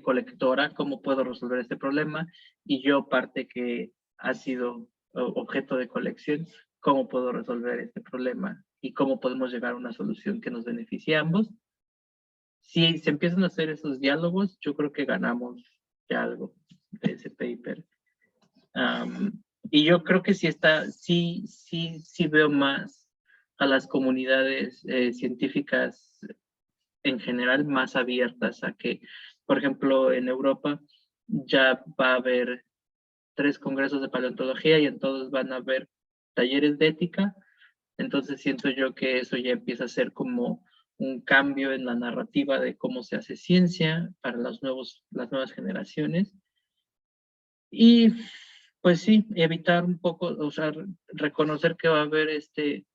S2: colectora, ¿cómo puedo resolver este problema? Y yo parte que ha sido objeto de colección, ¿cómo puedo resolver este problema? Y cómo podemos llegar a una solución que nos beneficie a ambos. Si se empiezan a hacer esos diálogos, yo creo que ganamos ya algo de ese paper. Y yo creo que sí veo más a las comunidades científicas en general más abiertas a que, por ejemplo, en Europa ya va a haber 3 congresos de paleontología y en todos van a haber talleres de ética. Entonces siento yo que eso ya empieza a ser como un cambio en la narrativa de cómo se hace ciencia para las nuevas generaciones. Y pues sí, evitar un poco, o sea, reconocer que va a haber este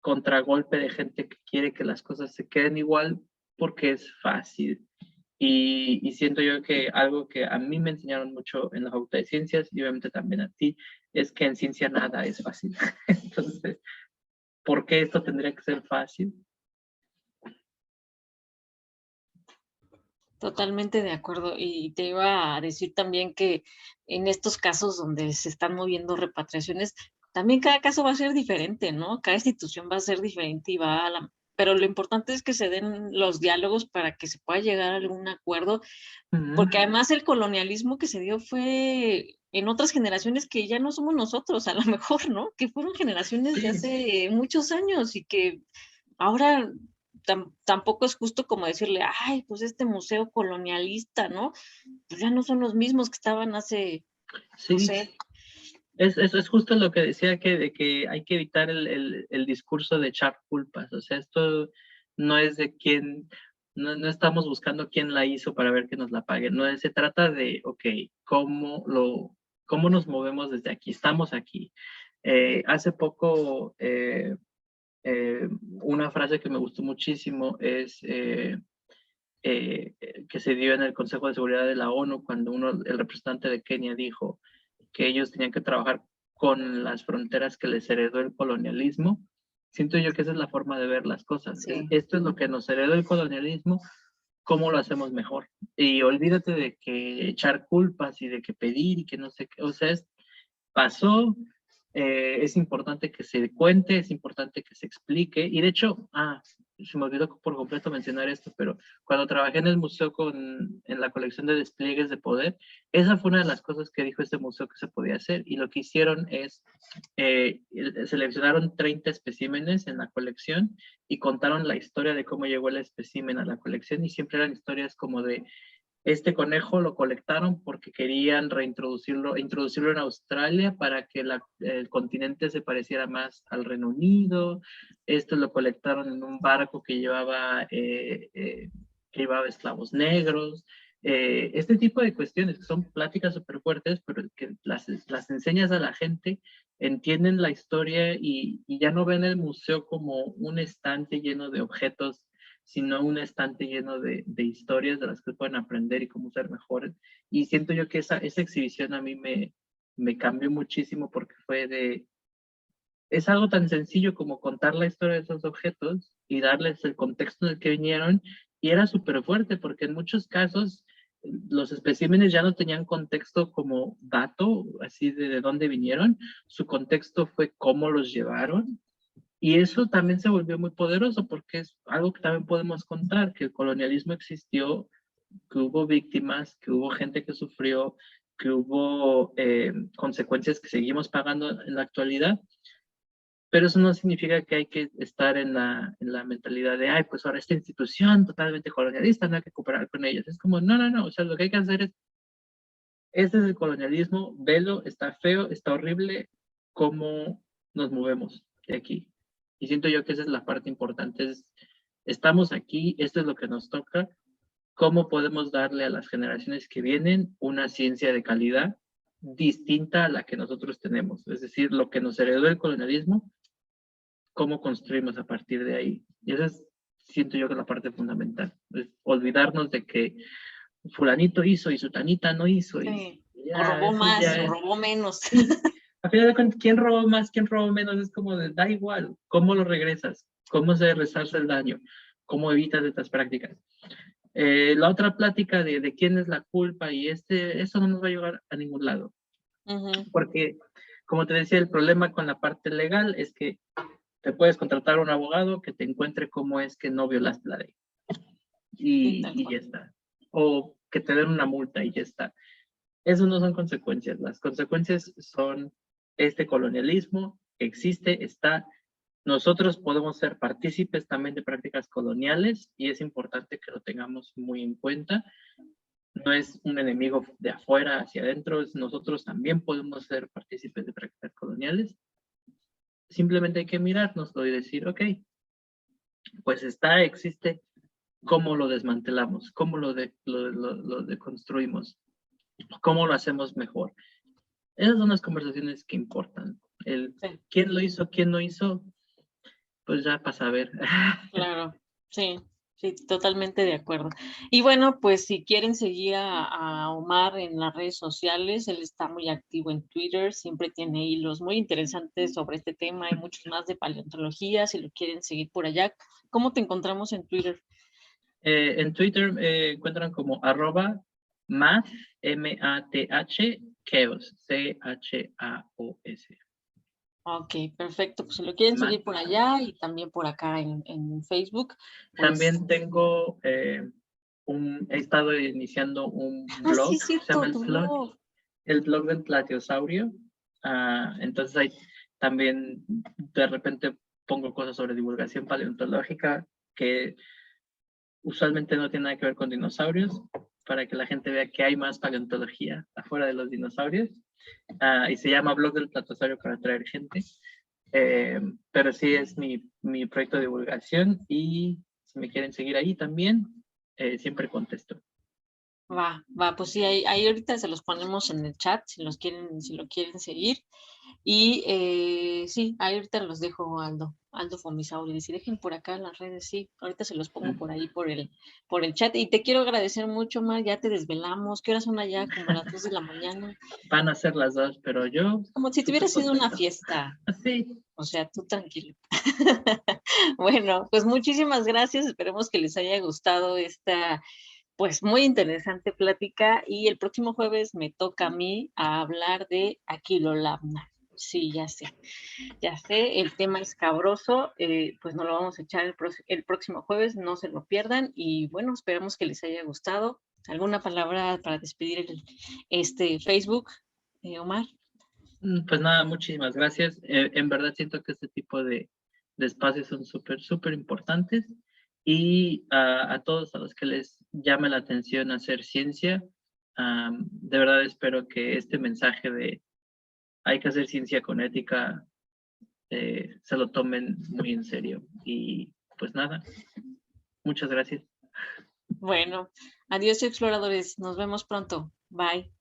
S2: contragolpe de gente que quiere que las cosas se queden igual porque es fácil. Y siento yo que algo que a mí me enseñaron mucho en la Facultad de Ciencias y obviamente también a ti, es que en ciencia nada es fácil. Entonces, ¿por qué esto tendría que ser fácil?
S1: Totalmente de acuerdo. Y te iba a decir también que en estos casos donde se están moviendo repatriaciones, también cada caso va a ser diferente, ¿no? Cada institución va a ser diferente y va a la... Pero lo importante es que se den los diálogos para que se pueda llegar a algún acuerdo, porque además el colonialismo que se dio fue en otras generaciones que ya no somos nosotros, a lo mejor, ¿no? Que fueron generaciones de
S2: Sí,
S1: hace muchos años y que ahora tampoco es justo como decirle, ay, pues este museo colonialista, ¿no? Pues ya no son los mismos que estaban hace, no
S2: Sí,
S1: sé.
S2: es justo lo que decía, de que hay que evitar el discurso de echar culpas. O sea, esto no es de quién, no estamos buscando quién la hizo para ver que nos la paguen. No, se trata de, ok, cómo nos movemos desde aquí. Estamos aquí. Hace poco, una frase que me gustó muchísimo es que se dio en el Consejo de Seguridad de la ONU cuando el representante de Kenia dijo que ellos tenían que trabajar con las fronteras que les heredó el colonialismo. Siento yo que esa es la forma de ver las cosas.
S1: Sí.
S2: Esto es lo que nos heredó el colonialismo, ¿cómo lo hacemos mejor? Y olvídate de que echar culpas y de que pedir y que no sé qué, o sea, pasó, es importante que se cuente, es importante que se explique. Y de hecho, se me olvidó por completo mencionar esto, pero cuando trabajé en el museo en la colección de despliegues de poder, esa fue una de las cosas que dijo este museo que se podía hacer. Y lo que hicieron es, seleccionaron 30 especímenes en la colección y contaron la historia de cómo llegó el espécimen a la colección. Y siempre eran historias como de este conejo lo colectaron porque querían introducirlo en Australia para que el continente se pareciera más al Reino Unido. Esto lo colectaron en un barco que llevaba esclavos negros. Este tipo de cuestiones que son pláticas súper fuertes, pero que las enseñas a la gente, entienden la historia y ya no ven el museo como un estante lleno de objetos, sino un estante lleno de historias de las que pueden aprender y cómo ser mejores. Y siento yo que esa exhibición a mí me cambió muchísimo porque es algo tan sencillo como contar la historia de esos objetos y darles el contexto en el que vinieron, y era súper fuerte porque en muchos casos los especímenes ya no tenían contexto como dato, así de dónde vinieron, su contexto fue cómo los llevaron, y eso también se volvió muy poderoso porque es algo que también podemos contar, que el colonialismo existió, que hubo víctimas, que hubo gente que sufrió, que hubo consecuencias que seguimos pagando en la actualidad, pero eso no significa que hay que estar en la mentalidad de, ay, pues ahora esta institución totalmente colonialista, no hay que cooperar con ellos. Es como, no, no, no, o sea, lo que hay que hacer es, este es el colonialismo, velo, está feo, está horrible, cómo nos movemos de aquí. Y siento yo que esa es la parte importante, estamos aquí, esto es lo que nos toca, cómo podemos darle a las generaciones que vienen una ciencia de calidad distinta a la que nosotros tenemos. Es decir, lo que nos heredó el colonialismo, cómo construimos a partir de ahí. Y esa es, siento yo, que es la parte fundamental. Es olvidarnos de que fulanito hizo y sutanita no hizo, y
S1: Sí. O
S2: ya,
S1: robó
S2: eso
S1: más, o
S2: ya,
S1: robó menos.
S2: sí. A final de cuentas, ¿quién robó más, quién robó menos? Es como de, da igual, ¿cómo lo regresas? ¿Cómo se resarce el daño? ¿Cómo evitas estas prácticas? La otra plática de quién es la culpa y eso no nos va a llevar a ningún lado. Porque, como te decía, el problema con la parte legal es que te puedes contratar a un abogado que te encuentre cómo es que no violaste la ley.
S1: Sí, tal
S2: Y
S1: cual.
S2: ya está. O que te den una multa y ya está. Eso no son consecuencias. Las consecuencias son este colonialismo que existe, está. Nosotros podemos ser partícipes también de prácticas coloniales y es importante que lo tengamos muy en cuenta. No es un enemigo de afuera hacia adentro, nosotros también podemos ser partícipes de prácticas coloniales. Simplemente hay que mirárnoslo y decir, ok, pues existe, ¿cómo lo desmantelamos? ¿Cómo lo deconstruimos? ¿Cómo lo hacemos mejor? Esas son las conversaciones que importan. El
S1: Sí,
S2: quién lo hizo, quién no hizo, pues ya pasa a ver.
S1: claro. Sí, sí, totalmente de acuerdo. Y bueno, pues si quieren seguir a Omar en las redes sociales, él está muy activo en Twitter, siempre tiene hilos muy interesantes sobre este tema, hay muchos más de paleontología, si lo quieren seguir por allá. ¿Cómo te encontramos en Twitter?
S2: En Twitter encuentran como @math, MATH, chaos, CHAOS.
S1: Ok, perfecto. Pues si lo quieren
S2: Math.
S1: seguir por allá y también por acá en Facebook, pues...
S2: También tengo, he estado iniciando un
S1: Ah, sí,
S2: blog,
S1: es
S2: se llama
S1: cierto, tu blog.
S2: el blog del Platiosaurio. Entonces ahí también de repente pongo cosas sobre divulgación paleontológica que usualmente no tiene nada que ver con dinosaurios, para que la gente vea que hay más paleontología afuera de los dinosaurios. Y se llama Blog del Platosaurio para atraer gente. Pero sí es mi proyecto de divulgación y si me quieren seguir ahí también, siempre contesto.
S1: Pues sí, ahí ahorita se los ponemos en el chat si lo quieren seguir. Y sí, ahí ahorita los dejo, Aldo Fomisauri. Si dejen por acá las redes, sí, ahorita se los pongo por ahí por el chat. Y te quiero agradecer mucho, Mar, ya te desvelamos. ¿Qué horas son allá? Como las 2 de la mañana.
S2: Van a ser las 2, pero yo...
S1: Como si tuviera sido una fiesta.
S2: Sí.
S1: O sea, tú tranquilo. Bueno, pues muchísimas gracias. Esperemos que les haya gustado esta, pues muy interesante plática. Y el próximo jueves me toca a mí a hablar de Aquilolabna. Sí, ya sé, el tema es cabroso, pues nos lo vamos a echar el próximo jueves, no se lo pierdan y bueno, esperamos que les haya gustado. ¿Alguna palabra para despedir este Facebook, Omar?
S2: Pues nada, muchísimas gracias. En verdad siento que este tipo de espacios son súper importantes y a todos a los que les llame la atención hacer ciencia, de verdad espero que este mensaje de hay que hacer ciencia con ética se lo tomen muy en serio. Y pues nada, muchas gracias.
S1: Bueno, adiós exploradores, nos vemos pronto. Bye.